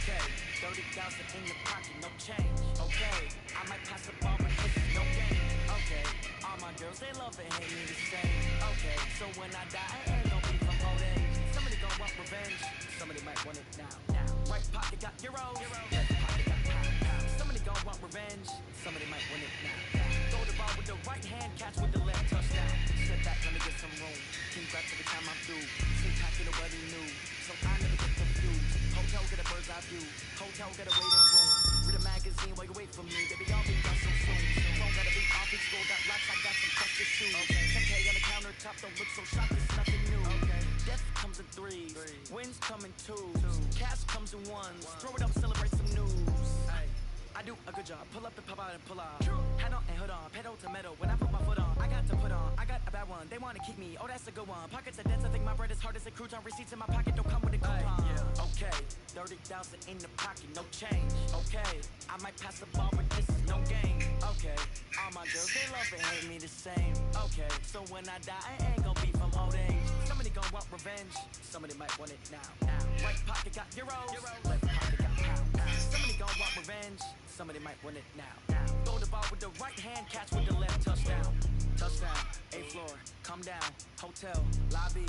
Okay, 30,000 in the pocket, no change. Okay, I might pass the ball, but this is no game. Okay, all my girls, they love and hate me the same. Okay, so when I die, I ain't gon' be from old age. Somebody gon' want revenge, somebody might want it now. Right pocket got euros, left pocket got pound. Somebody gon' want revenge, somebody might want it now. Throw the ball with the right hand, catch with the left, touchdown. Step back, let me get some room. Congrats every time I'm through. Sit back in the what he knew, so I never get confused. Hotel get a bird's eye view. Hotel get a waiting room. Read a magazine while you wait for me. Baby, I'll be done so soon. Phone gotta be off. It's school got locks. I got some custom shoes. Okay. 10K on the countertop. Don't look so shocked. It's nothing new. Okay. Death comes in threes. Wins come in twos. Cash comes in ones. Throw it up, celebrate some news. Hey. I do a good job. Pull up and pop out and pull off. Hand on and hood on. Pedal to metal. When I put my foot on, I got to put on. I got a bad one. They want to keep me. Oh, that's a good one. Pockets are dense. I think my bread is hard as a crouton. Receipts in my pocket don't come with a coupon. Okay, 30,000 in the pocket, no change. Okay, I might pass the ball, but this is no game. Okay, all my girls, they love and hate me the same. Okay, so when I die, I ain't gon' be from old age. Somebody gon' want revenge. Somebody might want it now. Right pocket got euros. Left pocket got pound. Somebody gon' want revenge. Somebody might want it now. Throw the ball with the right hand, catch with the left, touchdown. Touchdown, 8th floor, come down, hotel, lobby.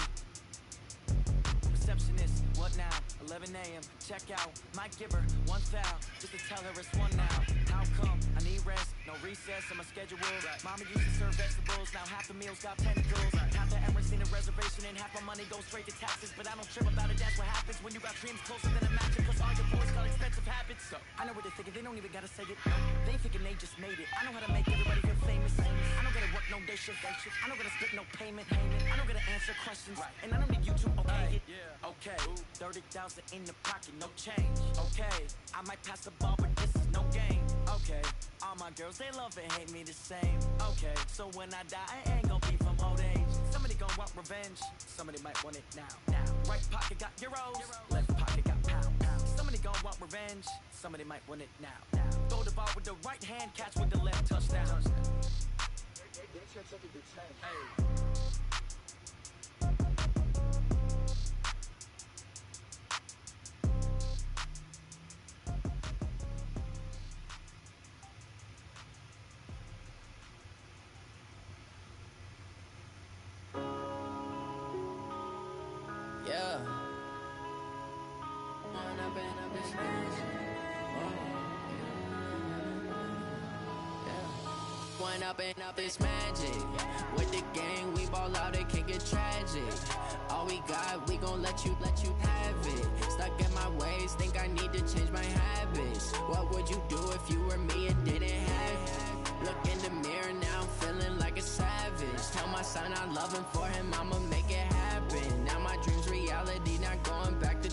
Receptionist, what now? 11 a.m., check out, might give her one foul, just to tell her it's one now. How come? I need rest, no recess in my schedule. Mama used to serve vegetables, now half the meals got tentacles. Half the Emirates in a reservation and half my money goes straight to taxes. But I don't trip about it, that's what happens when you got dreams closer than a mattress. Cause all your boys got expensive habits. So I know what they're thinking, they don't even gotta say it. They thinking they just made it. I know how to make everybody feel famous. I don't gotta work no day shift. I don't gotta split no payment. I don't gotta answer questions. And I don't need you to okay it. Okay, 30,000 in the pocket, no change. Okay, I might pass the ball, but this is no game. Okay, all my girls, they love and hate me the same. Okay, so when I die, I ain't gon' be from old age. Somebody gon' want revenge, somebody might want it now. Right pocket got euros, left pocket got pound. Somebody gon' want revenge, somebody might want it now. Throw the ball with the right hand, catch with the left, touchdown. Hey. Yeah. One up and up is magic. With the gang, we ball out, it can get tragic. All we got, we gon' let you have it. Stuck in my ways, think I need to change my habits. What would you do if you were me and didn't have it? Look in the mirror now, I'm feeling like a savage. Tell my son I love him, for him I'ma make it happen. Now my dream's reality, not going back to.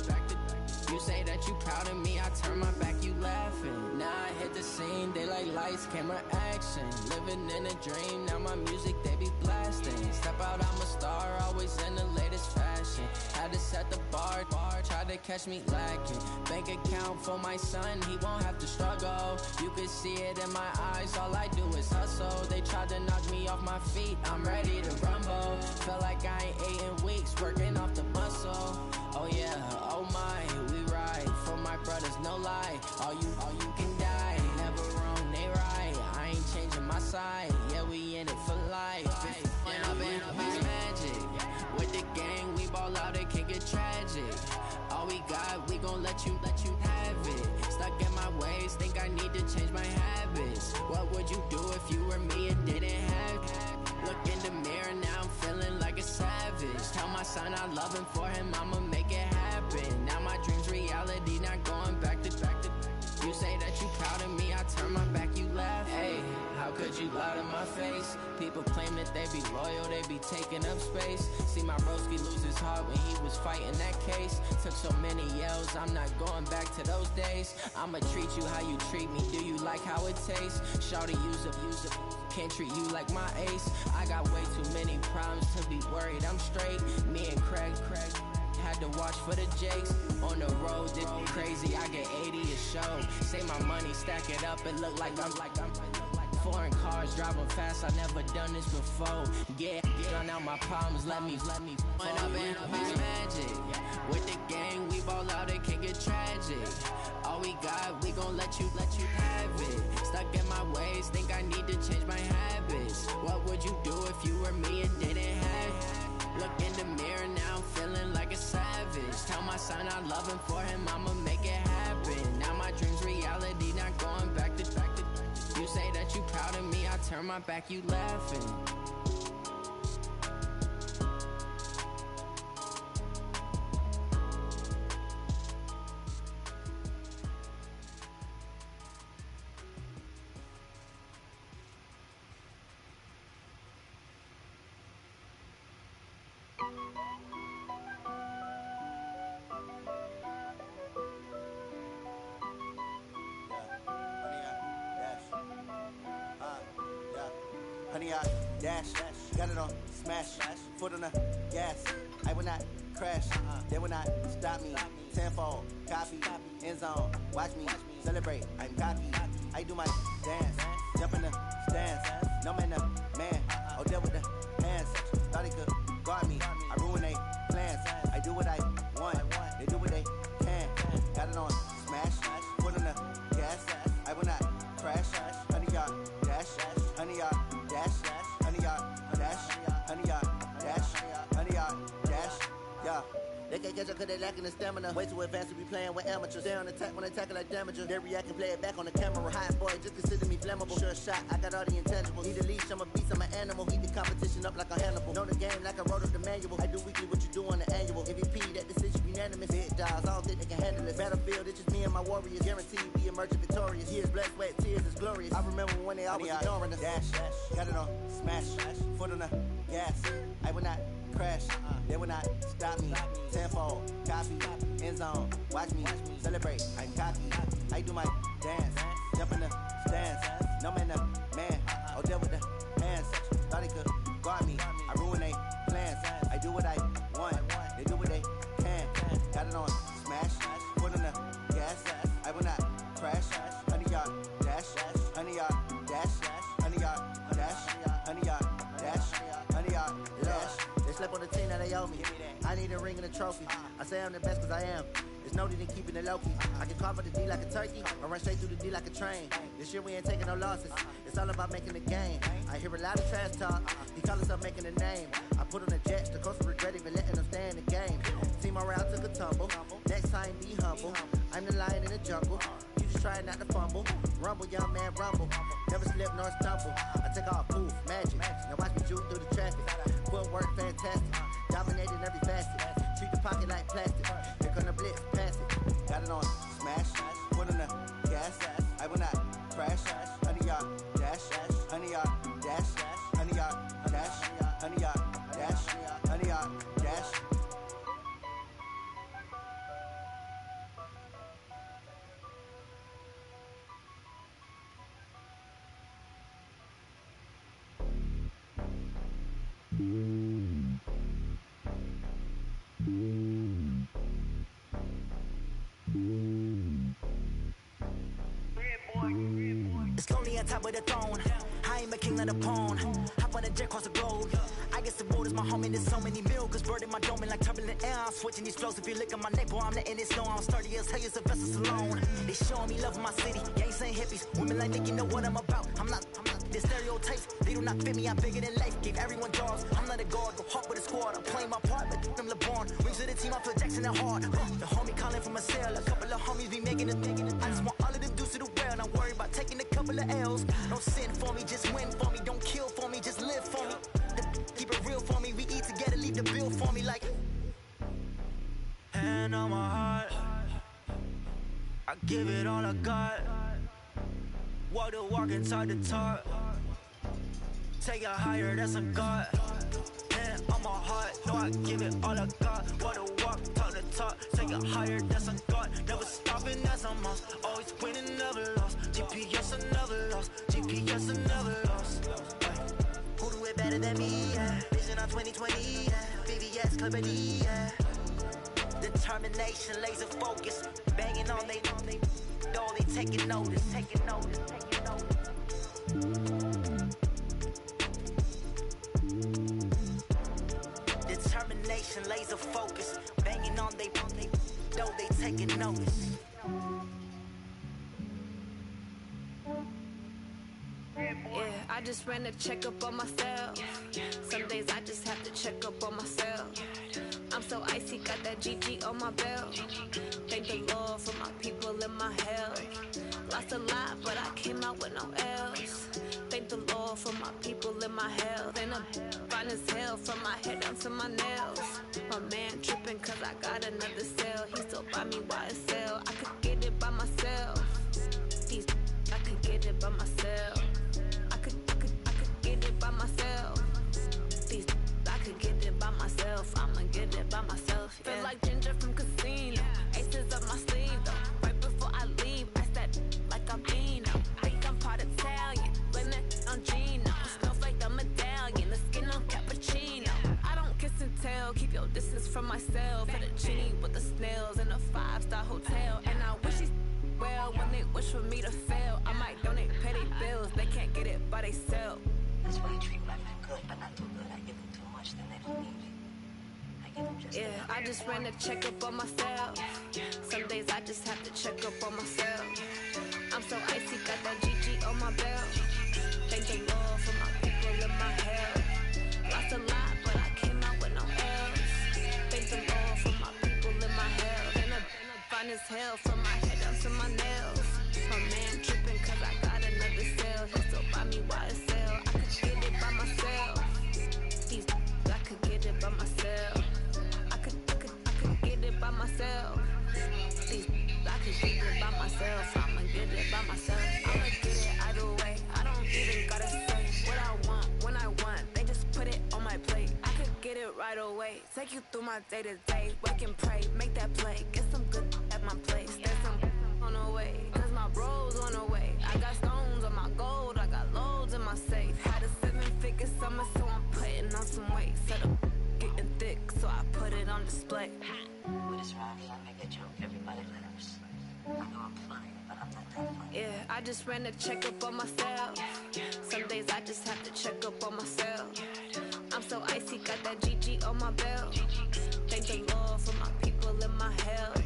You say that you proud of me, I turn my back, you laughing. Now I hit the scene, they like lights, camera, action. Living in a dream, now my music, they be blasting. Step out, I'm a star, always in the latest fashion. Had to set the bar, try to catch me lacking. Bank account for my son, he won't have to struggle. You can see it in my eyes, all I do is hustle. They tried to knock me off my feet, I'm ready to rumble. Feel like I ain't ate in weeks, working off the muscle. Oh yeah, oh my, we ride for my brothers, no lie. All you can die, never wrong. I love him for him, I'ma make it happen. Now my dream's reality, not going back to. You say that you proud of me, I turn my back, you laugh. Hey, how could you lie to my face? People claim that they be loyal, they be taking up space. See my broski lose his heart when he was fighting that case. Took so many yells, I'm not going back to those days. I'ma treat you how you treat me, do you like how it tastes? Shawty, use up, can't treat you like my ace. I got way too many problems to be worried, I'm straight. Me and Craig had to watch for the Jakes. On the road, this crazy, I get 80 a show. Say my money, stack it up, it look like I'm foreign cars, driving fast, I never done this before. Get on out my problems, let me When up in this magic, with the gang, we ball out, it can get tragic. All we got, we gon' let you have it. Stuck in my ways, think I need to change my habits. What would you do if you were me and didn't have it? Look in the mirror now, I'm feeling like a savage. Tell my son I love him for him, I'ma make it happen. Now my dream's reality, not going back to. You say that you proud of me, I turn my back, you laughing. Honey, I dash, got it on smash, foot on the gas. I will not crash, they will not stop me. Tenfold, copy, end zone, watch me celebrate. I'm cocky, I do my dance, jump in the stands. No man, man, oh deal with the hands. Thought he could guard me, I ruin they plans. I do what I want, they do what they can. Got it on smash, foot on the gas. I will not crash, honey, y'all dash, honey, y'all dash, honey, y'all dash, honey, y'all dash, honey, y'all dash, yeah. They can't catch up cause they lacking the stamina. Way too advanced to be playing with amateurs. Stay on attack when they tackle like damager. They react and play it back on the camera. Hot boy, just consider me flammable. Sure shot, I got all the intangibles. Need a leash, I'm a beast, I'm an animal. Heat the competition up like a Hannibal. Know the game like I wrote up the manual. I do weekly what you do on the annual. MVP, that decision unanimous. Big dogs, I don't think they can handle it. Battlefield, it's just me and my warriors. Guaranteed we emerging victorious. Years, blood, sweat, tears, is glorious. I remember when they always ignoring us. Dash, got it on smash, foot on the gas. I will not crash, they will not stop me. Tenfold, copy, end zone, watch me celebrate. I'm cocky, I do my dance, jump in the stands. No man, man, oh deal with the hands. Thought he could guard me, I ruin they plans. I do what I want, they do what they can. Got it on smash, foot on the gas. I will not crash, honey, y'all dash, honey, y'all dash, honey, y'all dash, honey, y'all dash, honey, y'all dash. They slept on the team that they owe me. I need a ring and a trophy. I say I'm the best cause I am. There's no need in keeping it low-key. I can carve up the D like a turkey or run straight through the D like a train. This year we ain't taking no losses. It's all about making the game. I hear a lot of trash talk. He call himself making a name. I put on the Jets. The coach regret even letting them stay in the game. Team morale took a tumble. Next time be humble. I'm the lion in the jungle. You just try not to fumble. Rumble, young man, rumble. Never slip nor stumble. I take off, poof, magic. Now watch me juke through the traffic. Footwork fantastic. Dominating every facet. Treat the pocket like plastic. Here come the blitz, pass it. Got it on smash. Foot on the gas. I will not crash. Honey, y'all dash. Honey, y'all dash. Honey, y'all dash. Honey, y'all dash. Honey, y'all dash. It's lonely on top of the throne. I am a king of the pawn. Hop on a jet across the globe. I guess the world is my home and there's so many milkers. Bird in my dome and like turbulent air. I'm switching these flows. If you look at my neck, boy, I'm letting it snow. I'm sturdy as hell as a vessel alone. They showing me love in my city. Gangs ain't hippies. Women like Nick, you know what I'm about. I'm not the stereotypes. They do not fit me. I'm bigger than life. Give everyone jobs. I'm not a guard. Go hard with a squad. I'm playing my part, but them LeBron. Rings to the team. I feel Jackson and hard. The homie calling from a cell. A couple of homies be making it. I just want all of them dudes to the well. Not worry about taking a couple of L's. Don't sin for me, just win for me. Don't kill for me, just live for me. Keep it real for me. We eat together, leave the bill for me. Like give it all I got. Walk the walk and talk the talk. Take it higher, that's a God. And on my heart, no, I give it all I got. Walk the walk, talk the talk. Take it higher, that's a God. Never stopping, that's a must. Always winning, never lost. GPS, I never lost. GPS, I never lost. Who do it better than me? Yeah. Vision on 2020. Yeah. VVS, Clarity. Yeah. Determination, laser focus. Banging on they door, they taking notice. Taking notice, taking notice. Determination, laser focus. Banging on they door, they taking notice. Yeah, I just ran a checkup on myself. Some days I just have to check up on myself. I'm so icy, got that GG on my belt. Thank the Lord for my people and my health. Lost a lot, but I came out with no else. Thank the Lord for my people and my health. And I'm fine as hell from my head down to my nails. My man tripping cause I got another cell. He still buy me YSL. I could get it by myself. These I could get it by myself. I could get it by myself. These I could get it by myself. I'ma get it by myself. Yeah. Feel like Ginger from Casino. Aces up my sleeve though. Right before I leave, I said like I'm Dino. Think I'm part Italian. Blame that on Gino. Snowflake the medallion. The skin on cappuccino. I don't kiss and tell. Keep your distance from myself. Fettuccine with the snails in a 5-star hotel. And I wish he's well when they wish for me to fail. I might donate petty bills. They can't get it by themselves. That's why you treat women good, but not too good. I give them too much, then they don't need it. I give them just yeah, I just ran a checkup on myself. Some days I just have to check up on myself. I'm so icy, got that GG on my belt. Thank the Lord for my people and my health. Lost a lot, but I came out with no else. Thank the Lord for my people and my health. And I'm fine as hell from my head down to my nails. My man tripping cause I got another cell. He still buy me YSL. I could get it by myself. These I could get it by myself. I could get it by myself. These I could get it by myself. I'ma get it by myself. I'ma get it either way. I don't even gotta say what I want when I want. They just put it on my plate. I could get it right away. Take you through my day to day. Wake and pray, make that play. Get some good at my place. There's some on the way. Cause my bros on the way. I got stones on my gold. I got loads in my safe. Had a 7-figure summer, so I'm putting on some weight. Set up getting thick, so I put it on display. With this round, I make a joke. Everybody laughs. I know I'm funny, but I'm not that funny. Yeah, I just ran a checkup on myself. Some days I just have to check up on myself. I'm so icy, got that GG on my belt. Thank the Lord for my people and my health.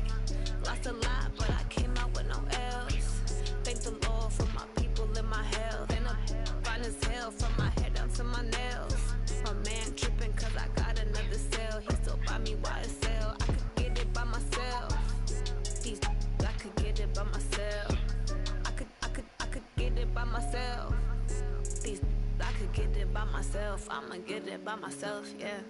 Lost a lot, but I came out with no else. Thank the Lord for my people and my health. And I'm fine as hell from my head down to my nails. My man tripping cause I got another cell. He still buy me YSL. I could get it by myself. These I could get it by myself. I could get it by myself. These I could get it by myself. I'ma get it by myself, yeah.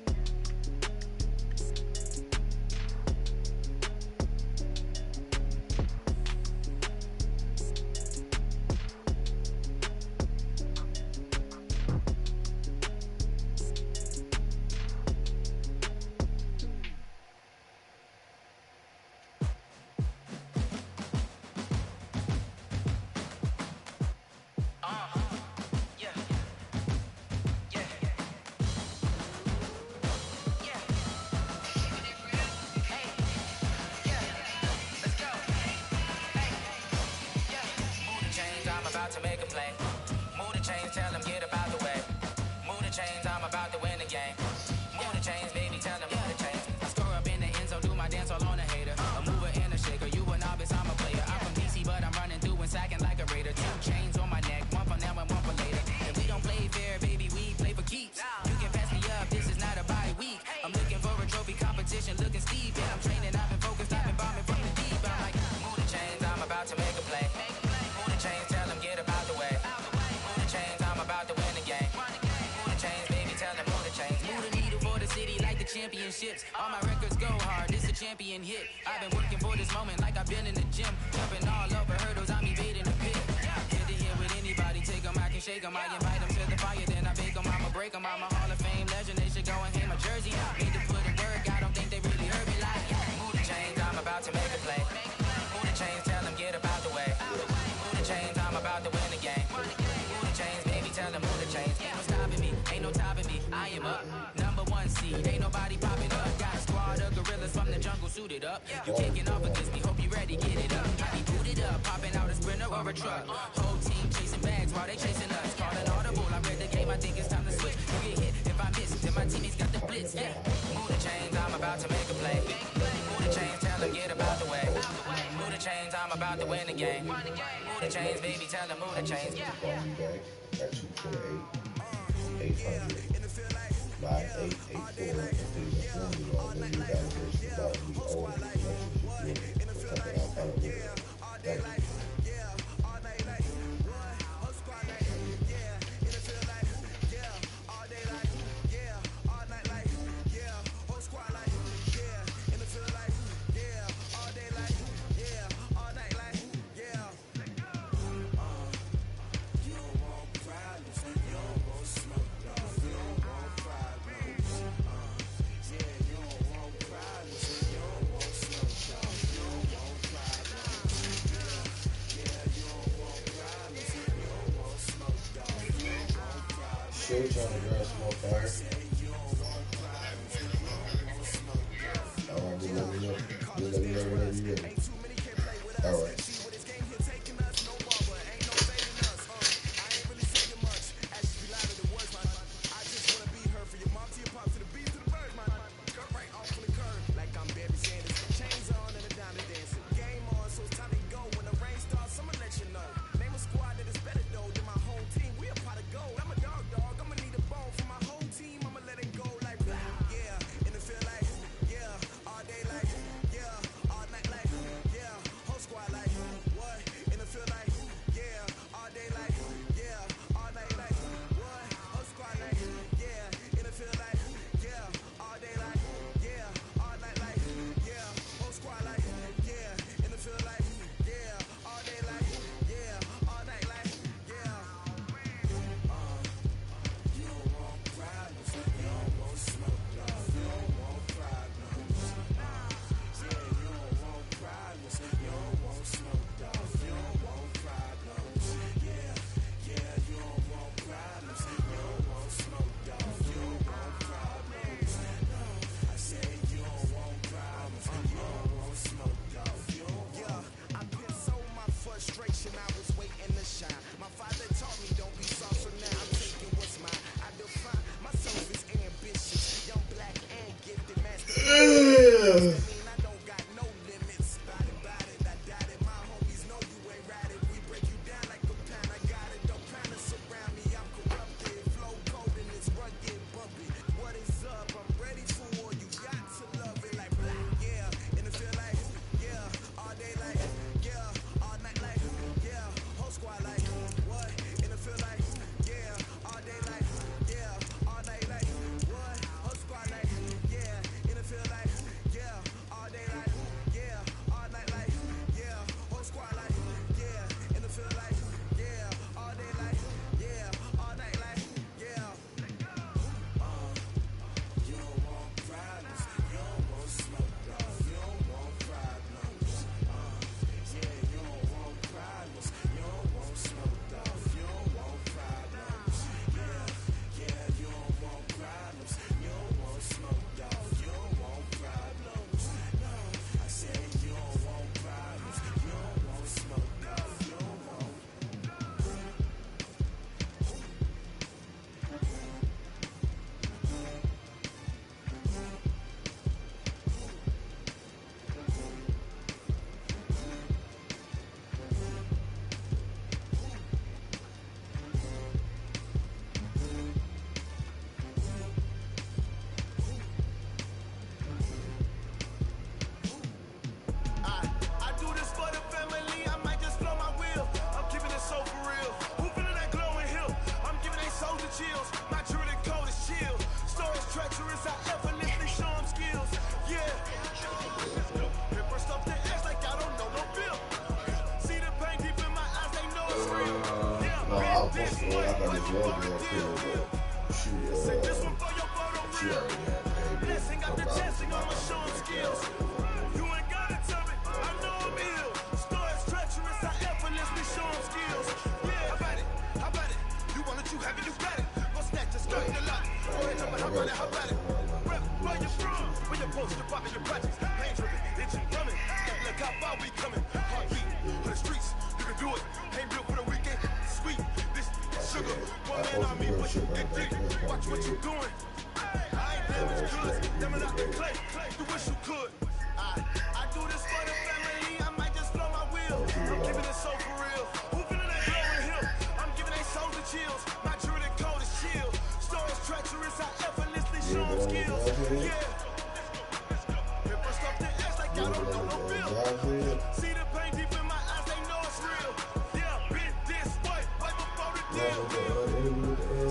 championships. All my records go hard, this a champion hit. I've been working for this moment like I've been in the gym. Jumping all over hurdles, I'm evading the pit. Get to here with anybody, take them, I can shake them. I invite them to the fire, then I bake them. I'ma break them, I'm a Hall of Fame legend. They should go and hang my jersey. Need to put in work, I don't think they really heard me like. Move the chains, I'm about to make a play. Move the chains, tell them get up out the way. Move the chains, I'm about to win the game. Move the chains, baby, tell them move the chains. Ain't no stopping me, ain't no topping me. I am up, #1 seed, ain't nobody popping up. Got a squad of gorillas from the jungle suited up. You kicking off against me, hope you ready, get it up. I be booted up, popping out a sprinter or a truck. Whole team chasing bags while they chasing us. Calling audible, I read the game, I think it's time to switch. You get hit if I miss, then my teammates got the blitz. Yeah, move the chains, I'm about to make a play. Move the chains, tell them get about the way. Move the chains, I'm about to win the game. Move the chains, baby, tell them move the chains. Call me back at 248-800. 9884 and please inform me on when you got this about me old as much as you do. Something I'm kind of weird. Thank you. Shade trying to grab some more fire. Alright, just let me know. Just let me know whenever you're ready. Alright. I thought this one girl killed, but she already had paid me $100 to my backyard. You ain't gotta tell me, I know I'm ill. Stories treacherous, I effortlessly show them skills. Yeah, how about it? You want it, you have it, you got it. Go snatch your skirt in the lot. Go ahead, jump it, how about it? Rep, where you from? Where you post, you poppin' your projects. Pain drippin', itching, drumming. Look how far we coming. Heartbeat, for the streets, you can do it. Ain't built for the weekend. Sweet, this sugar. One man on me, but you dig deep. Watch what you doing. I ain't damn as good. Damn it out the clay. You wish you could. I do this for the family. I might just blow my wheel. I'm keeping it so for real. Who feeling that glowing hill? I'm giving they souls the chills. My truly cold is chill. Stories treacherous. I effortlessly show them skills. Yeah. If I stop the ass like I don't know no feel. See the pain deep in my eyes. They know it's real. Yeah, been this way. Right before the deal.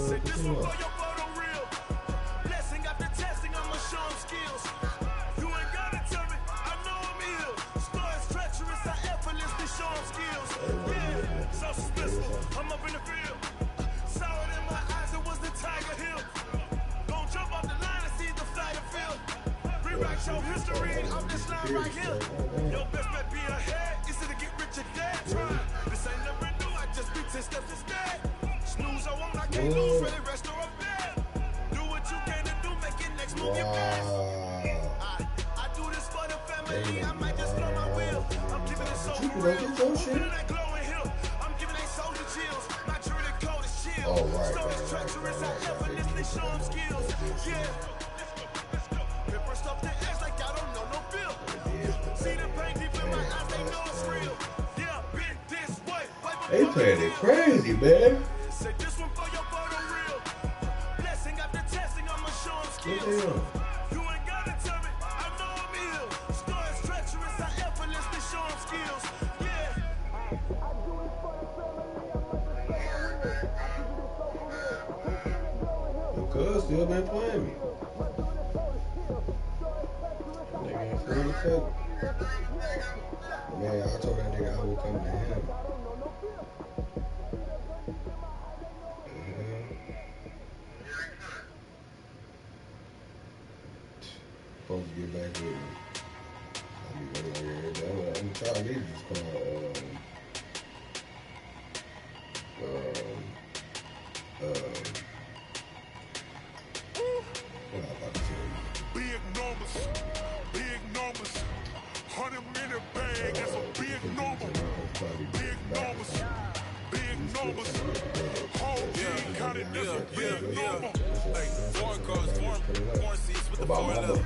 Say this one for your photo reel. Blessing after testing. I'ma show them skills. You ain't gotta tell me. I know I'm ill. Stories treacherous. I effortlessly show them skills. Yeah, so suspicious. I'm up in the field. Saw it in my eyes. It was the Tiger Hill. Gon' jump off the line and see the fire field. Rewrite your history off this line right here. Your best bet be ahead. Is it to get rich or dead? Try. This ain't never new. I just be 10 steps instead. Snooze I won't. I can't lose. Really rest or a bed. Do what you can to do. Make it next move your best. I do this for the family. I might just blow my wheel. I'm keeping it so real. Feeling that glowing hill. I'm giving they souls the chills. My truly cold is chill. Stories treacherous. I effortlessly show them skills. Yeah. Pepper stuff the ass like I don't know no feel. See the pain deep in my eyes. They know it's real. Yeah, been this way. They playing it crazy, man. Say this one for your photo reel. Blessing after testing. I'ma show them skills. You ain't gotta tell me. I know I'm ill. Stories treacherous. I effortlessly show them skills. Yeah. Your cuz still been playing me. Nigga ain't full effect. Man, I told that nigga I would come to him. Supposed to get back with me. I'll be waiting on every day. I'm trying to just call what I about to tell you? Big numbers, 100-minute bag, that's a big number. Big numbers, whole team counted, that's a big number. Hey, foreign cars, foreign seats with the foreign leather.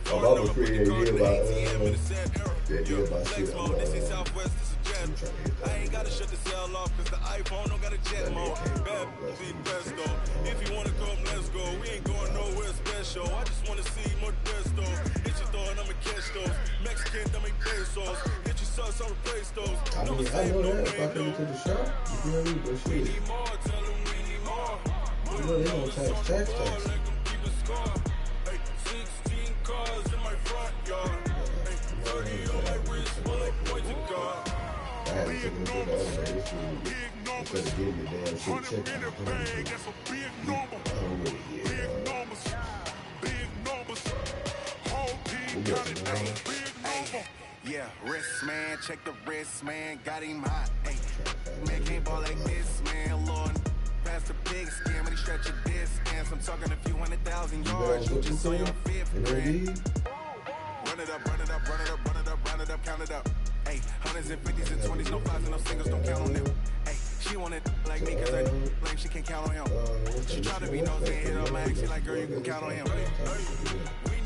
I'm about to create a year about shit. I ain't gotta shut the cell off cause the iPhone don't got a jet mode. Bad be best though. If you wanna come, let's go. We ain't going nowhere special. I just wanna see more desto. Hit your throw and I'ma catch those. Mexican, that make pesos. Hit your sauce, I'll replace those. I know that if I come to the shop, you feel me? But shit. We need more, tell them we need more. You know they don't tax. Keep a score. Hey, 16 cars in my front yard. Hey, 30 on my wrist, full of points of God. I had to take it to the other day. This week, instead of getting your damn shit checked out. I don't really get Big numbers, whole team counted, that's a big number. Yeah, wrist man, check the wrist man, got him hot. Ay, man can't ball like this, man. Lord, past the big skin when he stretch a distance. I'm talking a few 100,000 yards. You just on your fifth grand. Run it up, run it up, run it up, run it up, run it up, count it up. Ay, hundreds and 50s and 20s, no fives and no singles, don't count on them. Ay, she want it like me cause I blame, she can't count on him. She try to be nosy and hit on my ex, she like, girl, you can count on him. We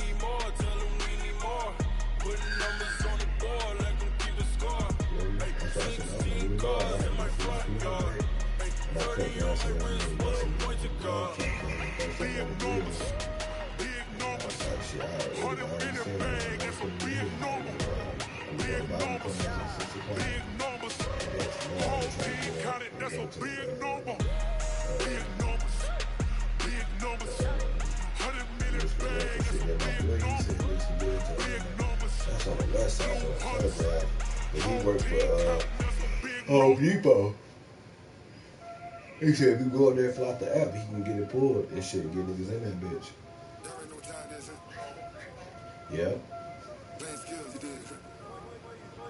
need more, tell them we need more. Putting numbers on the board, let them keep a score. Hey, 16 cars in my front yard. Hey, 30 on my wrist, full of points of God. Big numbers, 100-minute bag, that's a big number. Big numbers, whole team counted, that's a big number. Big numbers, 100-minute bag, that's a big number. Big numbers, that's on the west side of the photograph. But he worked for Home Depot. He said if you go up there and fill out the app, he can get it pulled and shit, get niggas in that bitch. Yep.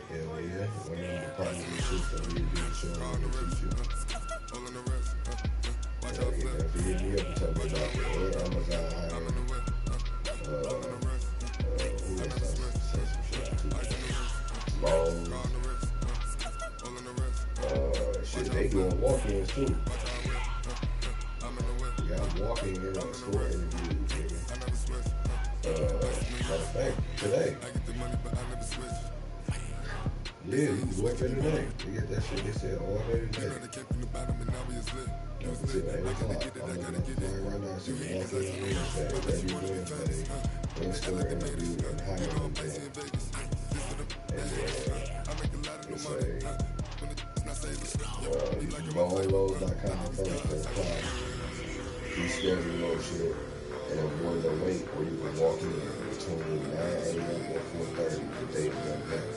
Hell yeah. One of them departments and shit that we do show them to teach you. Yeah, if you hit me up and tell me about it, Amazon hiring, who else I say some shit to? Lowe's. Shit, they doing walk-ins too. Yeah, I'm walking in like store interviews, nigga. Matter of fact, today. Yeah, you can work in today. They get that shit, they said all day today. Like I said, 8 o'clock. I'm looking at the flag right now. So walk in Wednesday, every Wednesday, in-store interview and hiring day. And it's boneloads.com first for apply. You schedule your shit and avoid the wait where you can walk in between 9 a.m. or 4:30 the day of the event.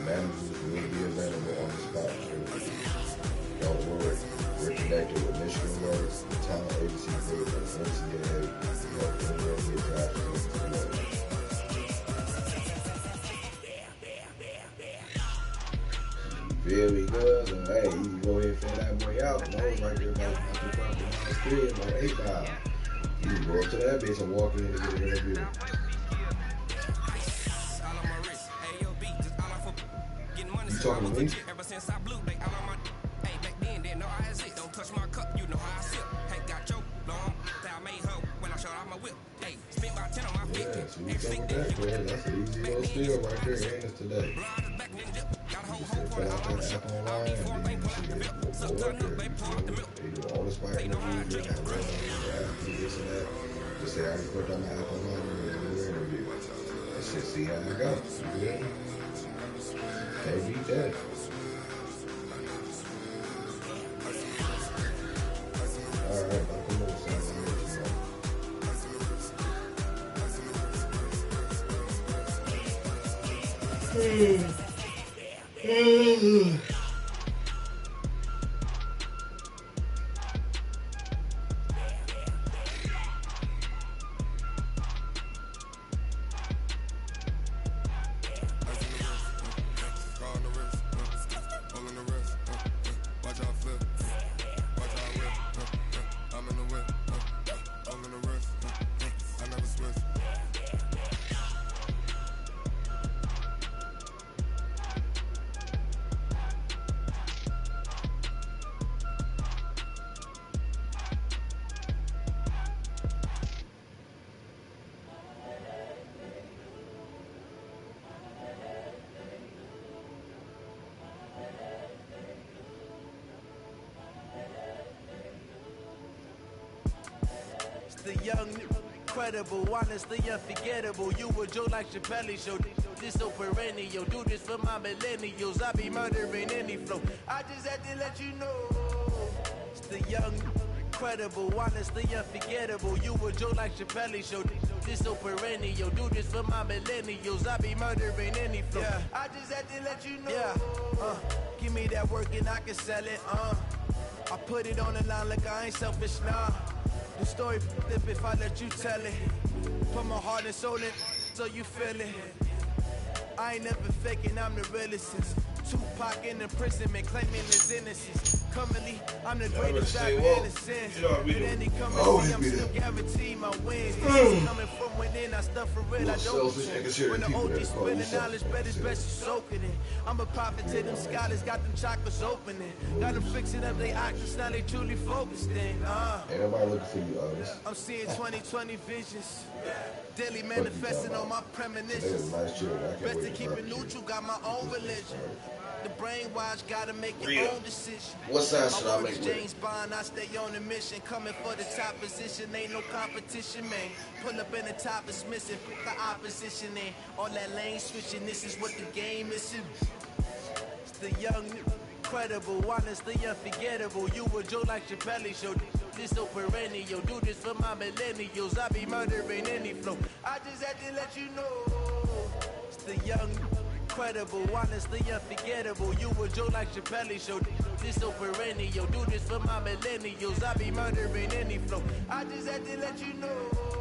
Managers will be available on the spot. Don't worry, we're connected with Michigan Roads, the talent agency group, and NCAA. Feel me, good? And hey, you can go ahead and fill that boy out. And I was right there about like 8 miles. You can go up to that bitch and walk in and get an interview. You talking to me? Ever since I blew, they all on my hey back then, didn't know I had it. Don't touch my cup, you know how I sip. Hey, got your long, that I made her when I showed out my whip. Hey, spent about 10 on my feet. Yeah, so you talking that, man. That's an easy little steal right there, ain't it, today? You said fill out that app online, and then you see it. Go up there, you do all the spot interviews, you got red on the app, this and that. Just say, I just put down the app online, and do an interview. And shit, see how it goes. You good? Can't beat that. Alright, I'll come over something. The young, incredible, honestly unforgettable. You a Joe like Chappelle show. This so perennial. Do this for my millennials. I be murdering any flow. I just had to let you know. It's the young, incredible, honestly unforgettable. You a Joe like Chappelle show. This so perennial. Do this for my millennials. I be murdering any flow. Yeah. I just had to let you know. Yeah. Give me that work and I can sell it. I put it on the line like I ain't selfish, nah. The story flip if I let you tell it. Put my heart and soul in so you feel it. I ain't never faking, I'm the realest since Tupac in imprisonment claiming his innocence. Currently, I'm the greatest I've ever since. With any company, I'm still guaranteed my wins. Coming from within, I stuff for real, I don't pretend. When the OG spilling knowledge, bet it's best you soaking it. I'm a prophet to them scholars, got them chakras opening. Got them fixing up they actors, now they truly focused in. Ain't nobody looking for you, August. I'm seeing 2020 visions. Daily manifesting on my premonitions. Best to keep it neutral, got my own religion. The brainwash gotta make your own decision. What size should I make with James Bond, I stay on a mission. Coming for the top position, ain't no competition, man. Pull up in the top is missing, put the opposition in. All that lane switching, this is what the game is. It's the young, incredible, honestly unforgettable. You a Joe like Chappelle show. This so perennial. Do this for my millennials. I be murdering any flow. I just had to let you know. It's the young, incredible, honestly unforgettable. You a joke like Chappelle Show. This so perennial. Do this for my millennials. I be murdering any flow. I just had to let you know.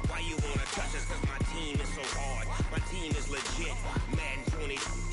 Why you wanna touch us? Cause my team is so hard. My team is legit. Madden 20.